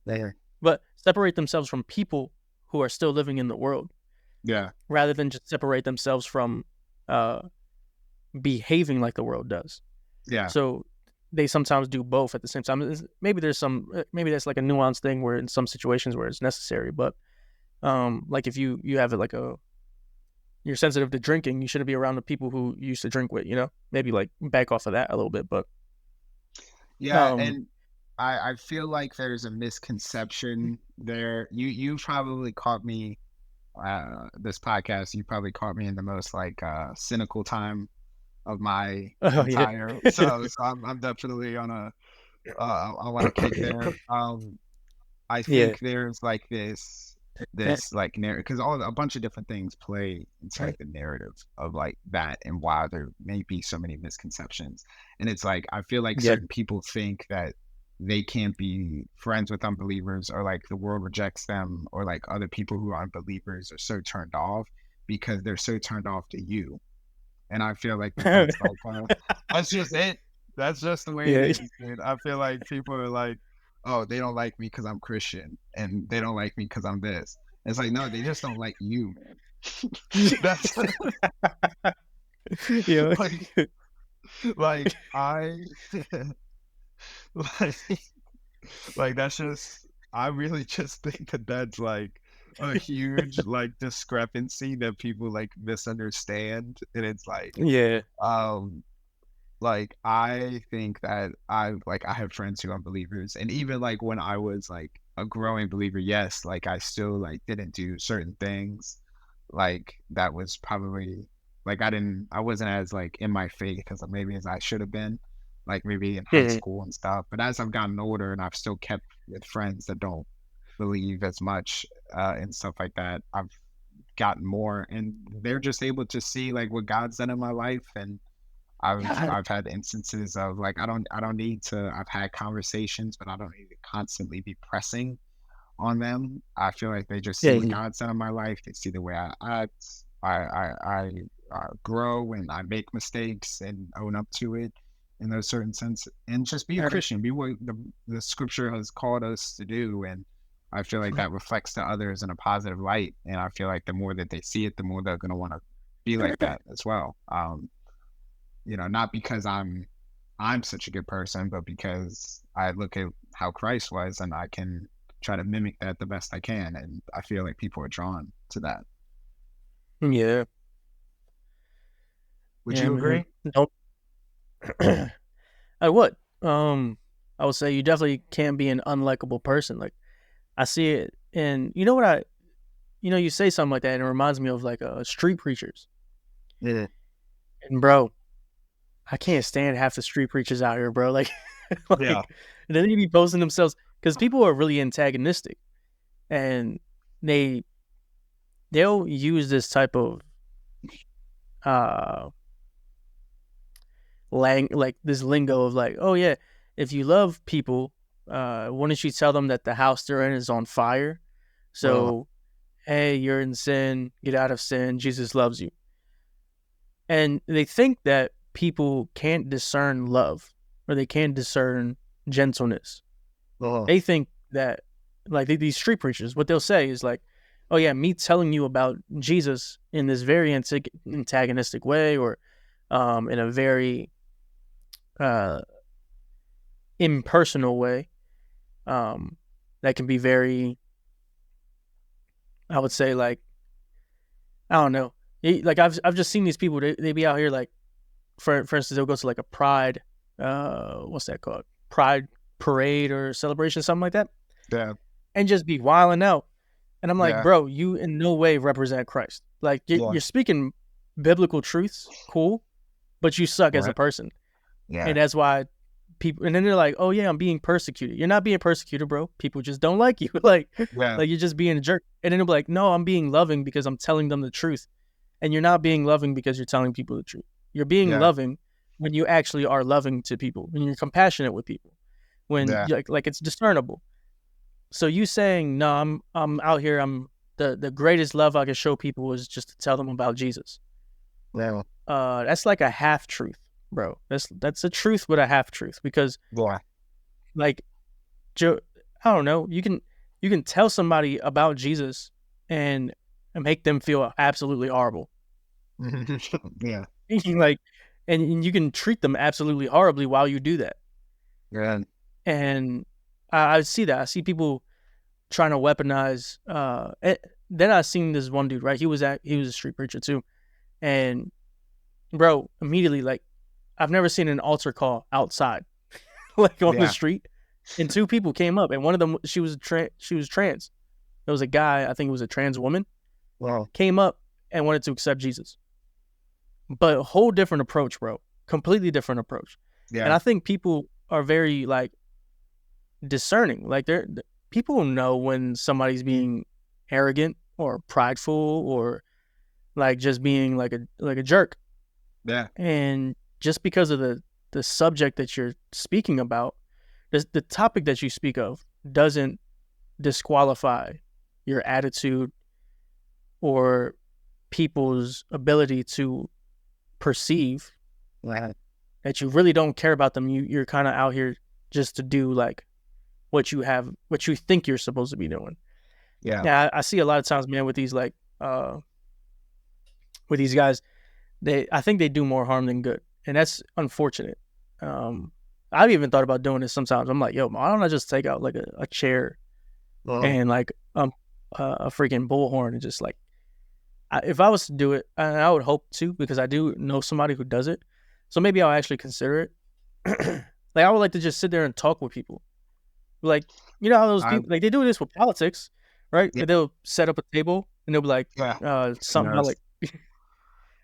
B: there.
A: but separate themselves from people who are still living in the world,
B: Yeah.
A: rather than just separate themselves from uh, behaving like the world does.
B: Yeah.
A: So they sometimes do both at the same time. Maybe maybe that's like a nuanced thing where in some situations where it's necessary, but like if you have it like you're sensitive to drinking, you shouldn't be around the people who you used to drink with, maybe like back off of that a little bit, but
B: Yeah,
A: um
B: and I feel like there's a misconception there. You probably caught me, this podcast. You probably caught me in the most like cynical time of my
A: oh yeah.
B: entire. So I'm definitely on a I want to kick there. I
A: Yeah.
B: think there's like this like narrative, because all a bunch of different things play into like the narrative of like that, and why there may be so many misconceptions. And it's like I feel like
A: Yeah.
B: certain people think that they can't be friends with unbelievers, or like the world rejects them, or like other people who are unbelievers are so turned off because they're so turned off to you. And I feel like that's like that's just it. That's just the way it
A: Yeah.
B: is, dude. I feel like people are like, oh, they don't like me because I'm Christian, and they don't like me because I'm this. It's like, no, they just don't like you, man. That's
A: Yeah.
B: like, like I like that's just, I really just think that that's like a huge like discrepancy that people like misunderstand. And it's
A: Yeah.
B: um like I think that I have friends who are believers, and even like when I was like a growing believer, yes, like I still like didn't do certain things, like that was probably like I wasn't as like in my faith as maybe as I should have been, like maybe in high
A: Mhm.
B: school and stuff. But as I've gotten older, and I've still kept with friends that don't believe as much, and stuff like that, I've gotten more, and they're just able to see like what God's done in my life. And
A: God.
B: I've had instances of like I don't need to, I've had conversations, but I don't need to constantly be pressing on them. I feel like they just see
A: Yeah.
B: what God's done in my life. They see the way I act. I grow, and I make mistakes and own up to it in those certain sense, and just be a Christian, be what the scripture has called us to do. And I feel like that reflects to others in a positive light. And I feel like the more that they see it, the more they're going to want to be like that as well. Not because I'm such a good person, but because I look at how Christ was, and I can try to mimic that the best I can. And I feel like people are drawn to that.
A: Yeah.
B: Would
A: Yeah,
B: you
A: man.
B: agree?
A: Don't I would. I would say you definitely can't be an unlikable person. Like I see it, and you know what you say something like that, and it reminds me of like street preachers.
B: Yeah.
A: And bro, I can't stand half the street preachers out here, bro. Like,
B: Yeah.
A: like then they be posting themselves because people are really antagonistic, and they'll use this type of uh like this lingo of like, oh yeah, if you love people, why don't you tell them that the house they're in is on fire? So hey, you're in sin, get out of sin, Jesus loves you. And they think that people can't discern love or they can't discern gentleness. They think that, like, these street preachers, what they'll say is like, oh yeah, me telling you about Jesus in this very antagonistic way, or in a very uh, impersonal way, that can be very, I would say, like, I don't know, like I've just seen these people, they be out here like, for instance, they'll go to like a pride, what's that called, pride parade or celebration, something like that,
B: Yeah.
A: and just be wilding out. And I'm like,
B: Yeah.
A: bro, you in no way represent Christ. Like, you're speaking biblical truths, cool, but you suck as a person.
B: Yeah.
A: And that's why people, and then they're like, oh yeah, I'm being persecuted. You're not being persecuted, bro. People just don't like you. like you're just being a jerk. And then they'll be like, no, I'm being loving because I'm telling them the truth. And you're not being loving because you're telling people the truth. You're being loving when you actually are loving to people, when you're compassionate with people, when like it's discernible. So you saying, no, I'm out here, I'm the greatest love I can show people is just to tell them about Jesus.
B: Yeah.
A: That's like a half truth, bro. That's a truth with a half truth, because like, I don't know, you can tell somebody about Jesus and make them feel absolutely horrible.
B: Yeah.
A: Like, and you can treat them absolutely horribly while you do that.
B: Yeah.
A: And I see that. I see people trying to weaponize. Then I seen this one dude, right? He was a street preacher too, and bro, immediately, like, I've never seen an altar call outside, like on the street, and two people came up, and one of them, she was trans. There was a guy, I think it was a trans woman, came up and wanted to accept Jesus, but a whole different approach, bro. Completely different approach. And I think people are very, like, discerning. Like, people know when somebody's being arrogant or prideful or like just being like a jerk.
B: Yeah.
A: And just because of the subject that you're speaking about, the topic that you speak of doesn't disqualify your attitude or people's ability to perceive that you really don't care about them. You're kind of out here just to do like what you think you're supposed to be doing. Yeah, I see a lot of times, man, with these like with these guys, I think they do more harm than good, and that's unfortunate. I've even thought about doing this sometimes. I'm like, yo, why don't I just take out like a chair and like a freaking bullhorn and just like, if I was to do it, and I would hope to, because I do know somebody who does it, so maybe I'll actually consider it. Like, I would like to just sit there and talk with people. Like, you know how those people, like, they do this with politics, right?
B: Yeah.
A: They'll set up a table and they'll be like, something about like,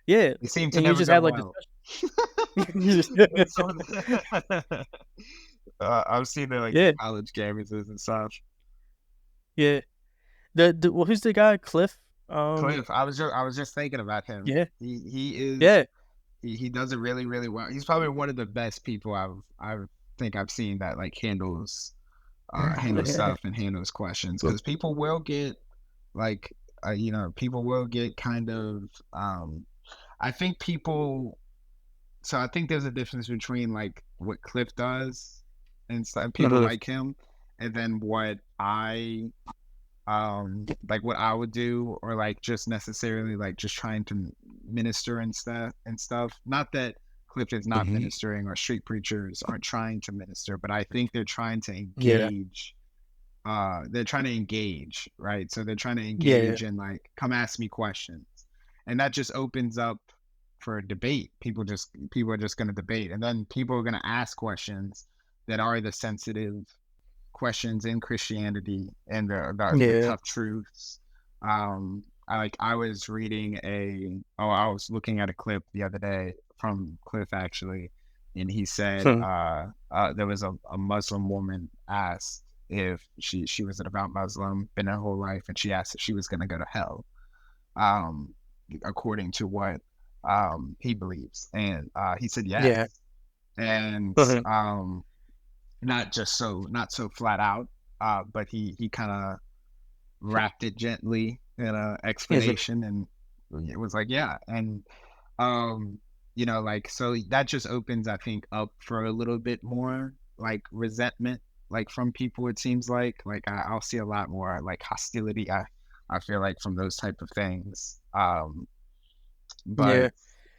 A: yeah,
B: they seem to
A: and
B: never
A: you just
B: go
A: have like
B: well. I've seen the like college campuses and stuff.
A: Yeah, well, who's the guy? Cliff.
B: Cliff. I was just thinking about him.
A: Yeah,
B: he is.
A: Yeah,
B: he does it really, really well. He's probably one of the best people I've seen that like handles stuff and handles questions, because people will get like people will get kind of I think people. So I think there's a difference between like what Cliff does and stuff, people like him, and then what I like what I would do, or like just necessarily like just trying to minister and stuff. Not that Cliff is not ministering or street preachers aren't trying to minister, but I think they're trying to engage. They're trying to engage, right? So they're trying to engage and like, come ask me questions, and that just opens up for a debate. People are just going to debate, and then people are going to ask questions that are the sensitive questions in Christianity and the tough truths. I was reading I was looking at a clip the other day from Cliff, actually, and he said there was a Muslim woman asked if she was a devout Muslim, been her whole life, and she asked if she was going to go to hell, according to what he believes, and he said yes,
A: Yeah.
B: and
A: Mhm.
B: not so flat out, but he kind of wrapped it gently in a
A: Is it?
B: explanation, and it was like, yeah, and um, like, so that just opens, I think, up for a little bit more like resentment, like from people. It seems like I'll see a lot more like hostility. I feel like from those type of things. But
A: Yeah.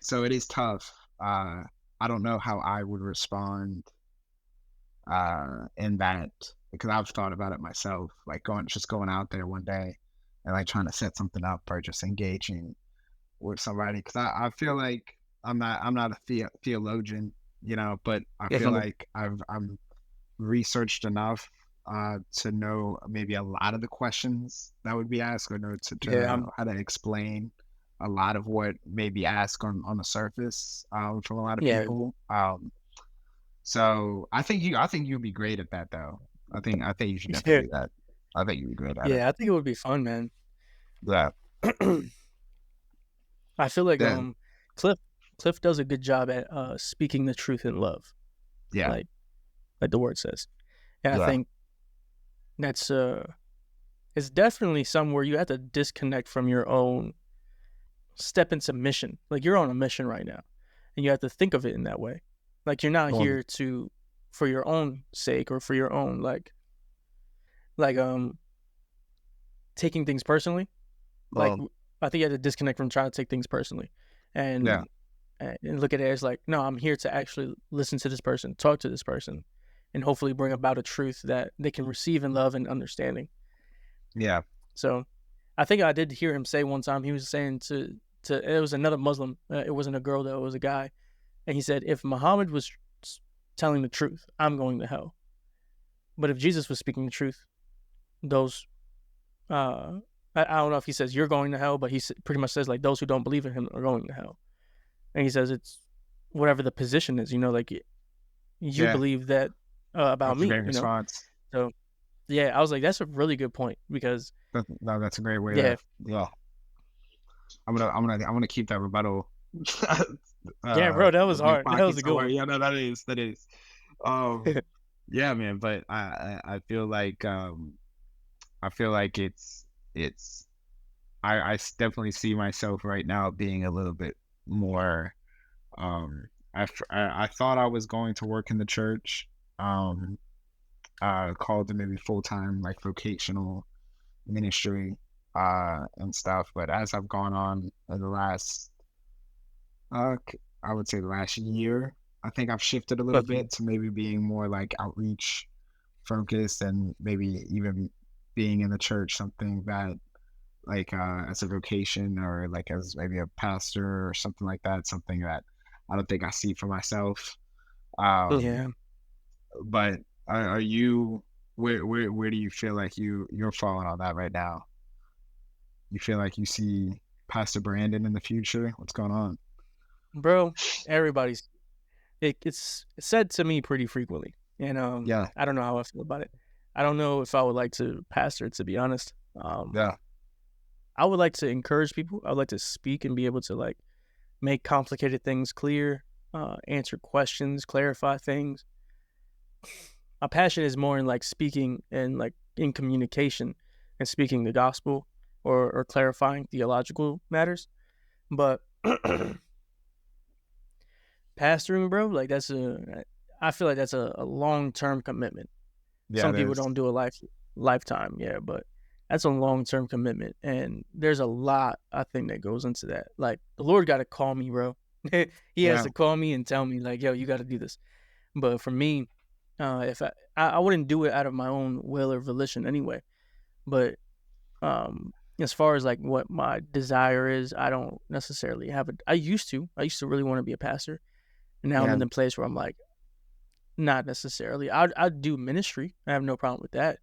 B: so it is tough. I don't know how I would respond in that, because I've thought about it myself, like going out there one day and like trying to set something up or just engaging with somebody, because I feel like I'm not a theologian, but I feel
A: Mhm.
B: like I'm researched enough to know maybe a lot of the questions that would be asked, or know
A: Yeah.
B: to how to explain a lot of what may be asked on the surface from a lot of
A: Yeah.
B: people. So I think you'll be great at that, though. I think you should
A: Yeah.
B: definitely do that. I think you'd be great at it.
A: Yeah. I think it would be fun, man.
B: Yeah.
A: I feel like
B: Then
A: Cliff Cliff does a good job at speaking the truth in love,
B: yeah.
A: like the word says. And I
B: Yeah.
A: think that's it's definitely somewhere you have to disconnect from your own step into mission. Like you're on a mission right now, and you have to think of it in that way. Like you're not
B: Well,
A: here to for your own sake or for your own like taking things personally. Like
B: well,
A: I think you have to disconnect from trying to take things personally,
B: yeah.
A: and and look at it as like, no, I'm here to actually listen to this person, talk to this person, and hopefully bring about a truth that they can receive in love and understanding.
B: Yeah.
A: So I think I did hear him say one time, he was saying to it was another Muslim, it wasn't a girl though, it was a guy, and he said, if Muhammad was telling the truth, I'm going to hell. But if Jesus was speaking the truth, those I don't know if he says you're going to hell, but he pretty much says like those who don't believe in him are going to hell. And he says it's whatever the position is, like you
B: Yeah.
A: believe that about
B: That's a
A: me,
B: great response.
A: So yeah, I was like, that's a really good point because
B: No, that's a great way
A: yeah,
B: to. Yeah. I'm gonna keep that rebuttal.
A: yeah, bro, that
B: In
A: was
B: my
A: hard. That
B: pocket
A: was a good
B: somewhere.
A: one.
B: Yeah, no, that is. Um, yeah, man. But I feel like it's definitely see myself right now being a little bit more. I thought I was going to work in the church. Um, called to maybe full time like vocational ministry and stuff. But as I've gone on in the last, I would say the last year, I think I've shifted a little
A: Okay.
B: bit to maybe being more like outreach focused, and maybe even being in the church, something that like as a vocation, or like as maybe a pastor or something like that, something that I don't think I see for myself. Um,
A: Yeah,
B: but are you, where do you feel like you're falling on that right now? You feel like you see Pastor Brandon in the future? What's going on?
A: bro, everybody's it's said to me pretty frequently, and
B: Yeah,
A: I don't know how I feel about it. I don't know if I would like to pastor, to be honest.
B: yeah,
A: I would like to encourage people. I would like to speak and be able to like make complicated things clear, answer questions, clarify things. My passion is more in like speaking and like in communication and speaking the gospel or clarifying theological matters. But pastoring, bro, like I feel like that's a long term commitment.
B: yeah.
A: Some
B: It
A: people
B: is.
A: don't do a lifetime, yeah, but that's a long term commitment, and there's a lot I think that goes into that. Like the Lord got to call me, bro. He has
B: Yeah,
A: to call me and tell me like, yo, you got to do this. But for me, if I wouldn't do it out of my own will or volition anyway. But as far as like what my desire is, I don't necessarily have it. I used to really want to be a pastor, and now I'm
B: yeah,
A: in the place where I'm like, not necessarily. I'd do ministry. I have no problem with that.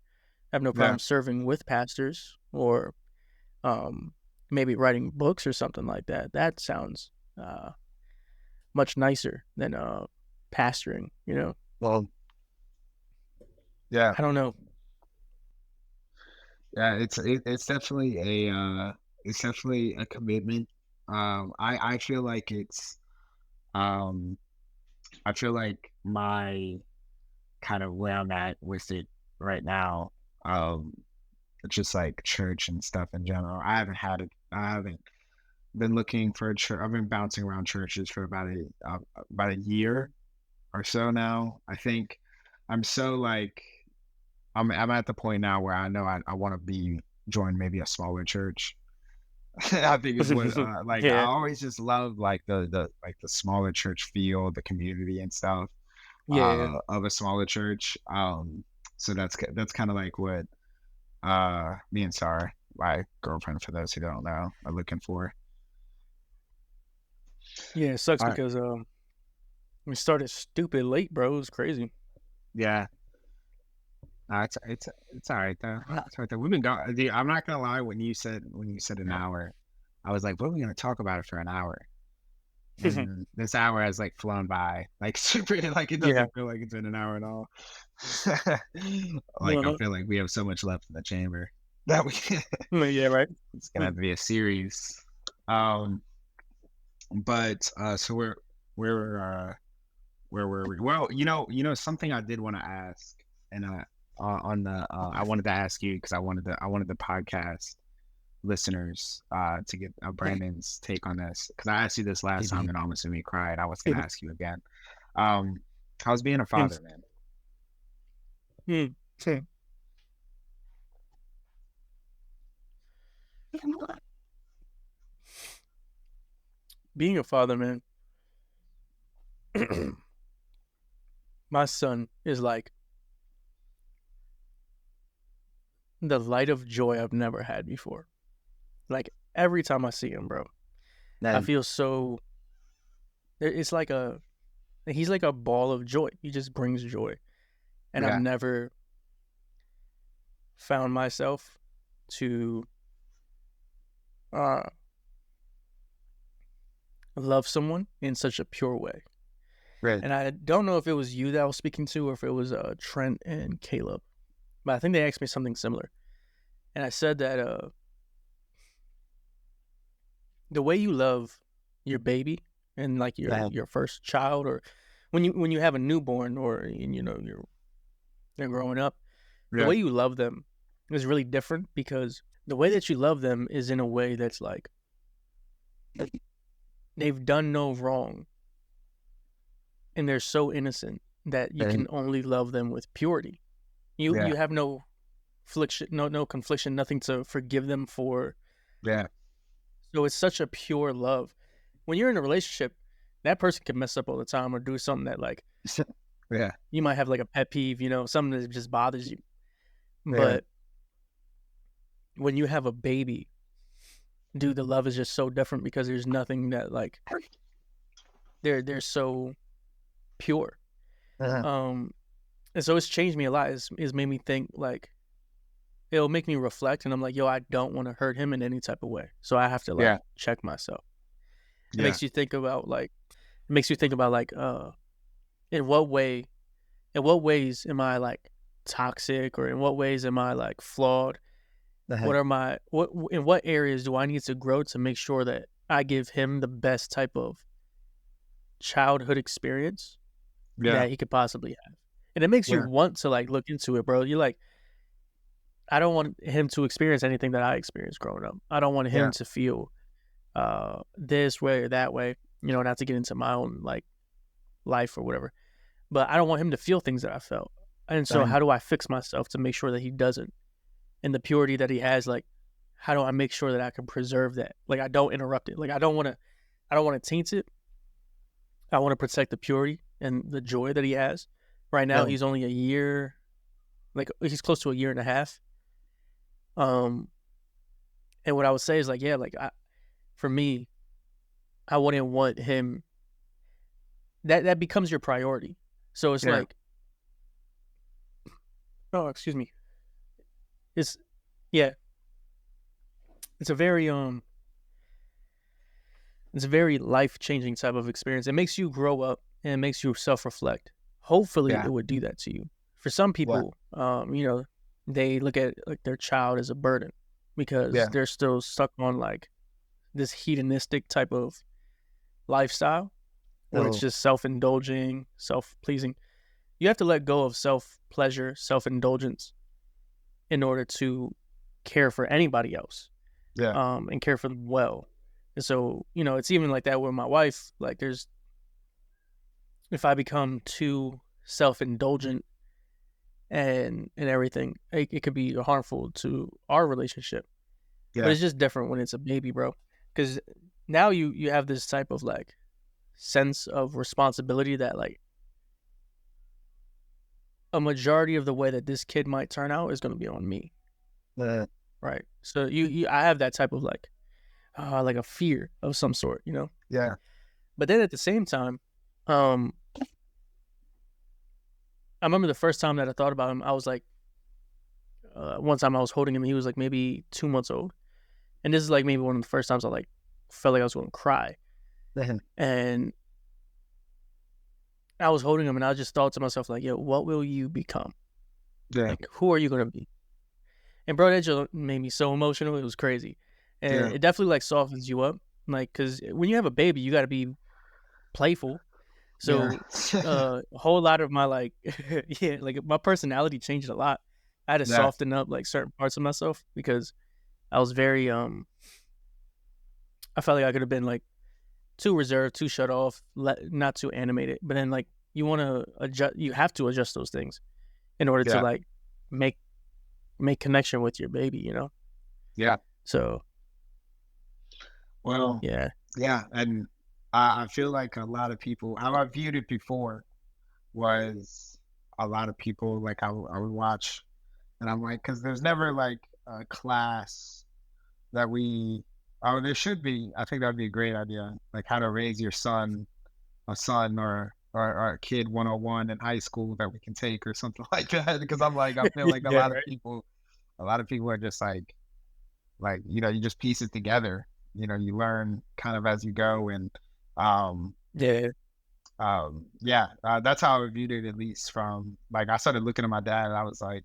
A: I have no
B: yeah.
A: problem serving with pastors or maybe writing books or something like that. That sounds much nicer than pastoring.
B: Well, yeah,
A: I don't know.
B: yeah. It's definitely a it's definitely a commitment. I feel like it's um I feel like my kind of where I'm at with it right now, um, just like church and stuff in general. I haven't been looking for a church. I've been bouncing around churches for about a year or so now. I think I'm so like I'm at the point now where I know I want to be join maybe a smaller church. I think is what like I
A: Yeah,
B: always just love like the smaller church feel, the community and stuff
A: yeah,
B: of a smaller church. So that's kind of like what me and Sarah, my girlfriend, for those who don't know, are looking for.
A: yeah. It sucks
B: All right,
A: because we started stupid late, bro. It was crazy.
B: yeah, it's all right though. It's all right though. We've been going. I'm not gonna lie. When you said an hour, I was like, what are we gonna talk about it for an hour? And this hour has like flown by, like super, like it
A: Yeah.
B: doesn't feel like it's been an hour at all. Like I
A: Uh-huh.
B: feel like we have so much left in the chamber that we
A: Yeah, right.
B: it's gonna have to be a series. Um, but so we're where were we? Well, something I did want to ask, and on the I wanted to ask you because I wanted the podcast listeners to get Brandon's take on this because I asked you this last time and almost made me cry, and I was going to ask you again. Um, how's being a father, man?
A: Hmm. Being a father, man, my son is like the light of joy I've never had before. Like every time I see him, bro, I
B: Then
A: feel so. It's like he's like a ball of joy. He just brings joy, and I've
B: yeah,
A: never found myself to uh love someone in such a pure way.
B: right,
A: And I don't know if it was you that I was speaking to or if it was Trent and Caleb, but I think they asked me something similar. And I said that the way you love your baby and like
B: yeah,
A: your first child, or when you have a newborn, or they're growing up, the
B: yeah,
A: way you love them is really different because the way that you love them is in a way that's like they've done no wrong and they're so innocent that you can only love them with purity.
B: yeah,
A: You have no affliction, no confliction, nothing to forgive them for.
B: yeah,
A: So it's such a pure love. When you're in a relationship, that person can mess up all the time or do something that like
B: yeah,
A: you might have like a pet peeve, something that just bothers you.
B: yeah,
A: But when you have a baby, dude, the love is just so different because there's nothing that like they're so pure.
B: uh-huh,
A: Um, and so it's changed me a lot. It's made me think like it'll make me reflect, and I'm like, yo, I don't want to hurt him in any type of way. So I have to like
B: yeah,
A: check myself. It
B: yeah,
A: makes you think about like it makes you think about like in what way in what ways am I like toxic, or in what ways am I like flawed?
B: uh-huh,
A: What are my what in what areas do I need to grow to make sure that I give him the best type of childhood experience
B: yeah,
A: that he could possibly have? And it makes you
B: yeah,
A: want to like look into it, bro. You're like, I don't want him to experience anything that I experienced growing up. I don't want him
B: yeah,
A: to feel this way or that way, not to get into my own like life or whatever. But I don't want him to feel things that I felt. And so
B: dang,
A: how do I fix myself to make sure that he doesn't? And the purity that he has, like, how do I make sure that I can preserve that? Like, I don't interrupt it. Like, I don't want to taint it. I want to protect the purity and the joy that he has. Right now,
B: dang,
A: he's only a year, like he's close to a year and a half. Um, and what I would say is like, yeah, like for me, I wouldn't want him. That becomes your priority. So it's
B: yeah,
A: like, oh, excuse me. It's yeah, it's a very it's a very life changing type of experience. It makes you grow up and it makes you self reflect. Hopefully,
B: yeah,
A: it would do that to you. For some
B: yeah,
A: people, they look at like their child as a burden because
B: yeah,
A: they're still stuck on like this hedonistic type of lifestyle where it's just self-indulging, self-pleasing. You have to let go of self-pleasure, self-indulgence in order to care for anybody else,
C: Yeah.
A: and care for them well. And so, it's even like that with my wife. Like, if I become too self-indulgent and everything, it could be harmful to our relationship.
C: Yeah.
A: But it's just different when it's a baby, bro. Because now you have this type of like sense of responsibility that like a majority of the way that this kid might turn out is going to be on me. Right. So I have that type of like a fear of some sort,
C: Yeah.
A: But then at the same time, I remember the first time that I thought about him, I was like, one time I was holding him, he was like maybe 2 months old. And this is like maybe one of the first times I like felt like I was going to cry. And I was holding him and I just thought to myself like, yo, what will you become?
C: Yeah.
A: Like, who are you going to be? And bro, that just made me so emotional. It was crazy. And it definitely like softens you up. Like, cause when you have a baby, you got to be playful. So a whole lot of my like, like my personality changed a lot. I had to soften up like certain parts of myself because I was very, I felt like I could have been like too reserved, too shut off, not too animated. But then like you want to adjust, you have to adjust those things in order to like make connection with your baby,
C: Yeah.
A: So.
C: Well.
A: Yeah.
C: Yeah, and I feel like a lot of people, how I viewed it before was a lot of people like I would watch, and I'm like, because there's never like a class that there should be. I think that'd be a great idea, like how to raise your son, a son or a kid 101 in high school that we can take or something like that. Because I'm like, I feel like a lot of people are just like you just piece it together. You learn kind of as you go, and that's how I viewed it, at least from like I started looking at my dad, and I was like,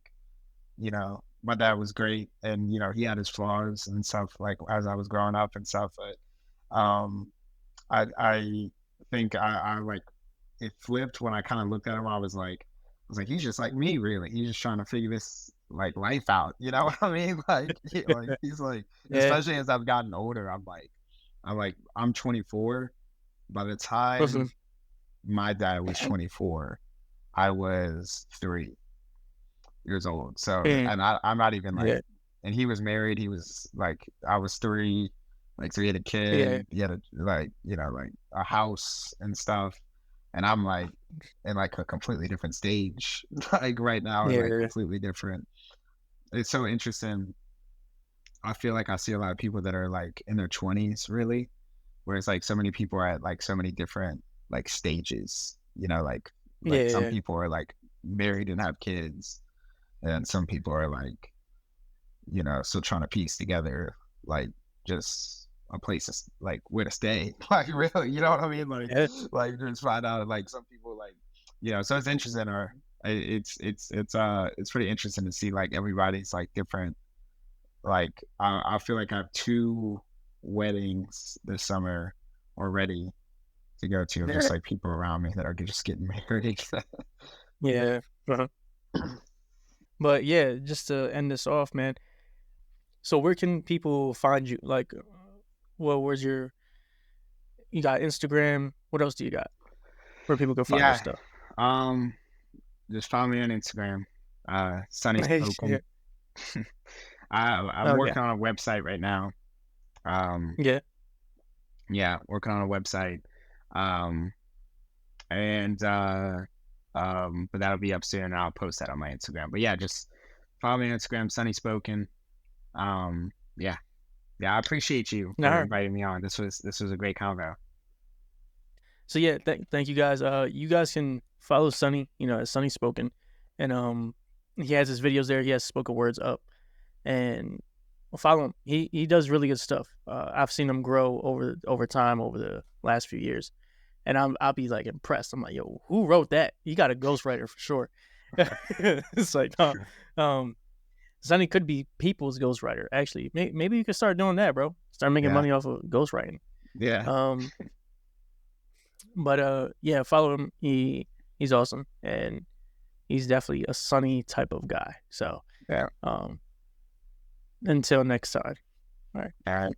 C: my dad was great, and he had his flaws and stuff like as I was growing up and stuff, but I think I like it flipped when I kind of looked at him. I was like, he's just like me, really. He's just trying to figure this like life out. You know what I mean? Like, he's like, especially as I've gotten older, I'm 24. By the time my dad was 24, I was 3 years old. So, and I'm not even like, and he was married. He was like, I was 3, like, so he had a kid. He had a like a house and stuff. And I'm like in like a completely different stage, like right now, like completely different. It's so interesting. I feel like I see a lot of people that are like in their 20s, really, whereas like so many people are at like so many different like stages. Like some people are like married and have kids, and some people are like, still trying to piece together like just a place to, like where to stay, like really, you know what I mean? Like, like just find out like some people like, so it's interesting, or it's pretty interesting to see like everybody's like different. Like I feel like I have 2 weddings this summer already to go to, just like people around me that are just getting married.
A: But yeah, just to end this off, man. So where can people find you? Like, where's you got Instagram? What else do you got where people can find your stuff?
C: Just follow me on Instagram, Sunnyspoken. I'm working on a website right now. Working on a website. But that'll be up soon, and I'll post that on my Instagram. But yeah, just follow me on Instagram, Sunnyspoken. I appreciate you for inviting me on. This was a great convo.
A: So yeah, thank you guys. You guys can follow Sunny, at Sunnyspoken, and he has his videos there. He has spoken words up, and follow him. He does really good stuff. I've seen him grow over time over the last few years, and I'll be like impressed. I'm like, yo, who wrote that? You got a ghostwriter for sure. It's like, Sonny could be people's ghostwriter. Actually, maybe you could start doing that, bro. Start making money off of ghostwriting.
B: Yeah.
A: But yeah, follow him. He's awesome, and he's definitely a Sunny type of guy. So
B: Yeah.
A: Until next time. All right.
B: All right.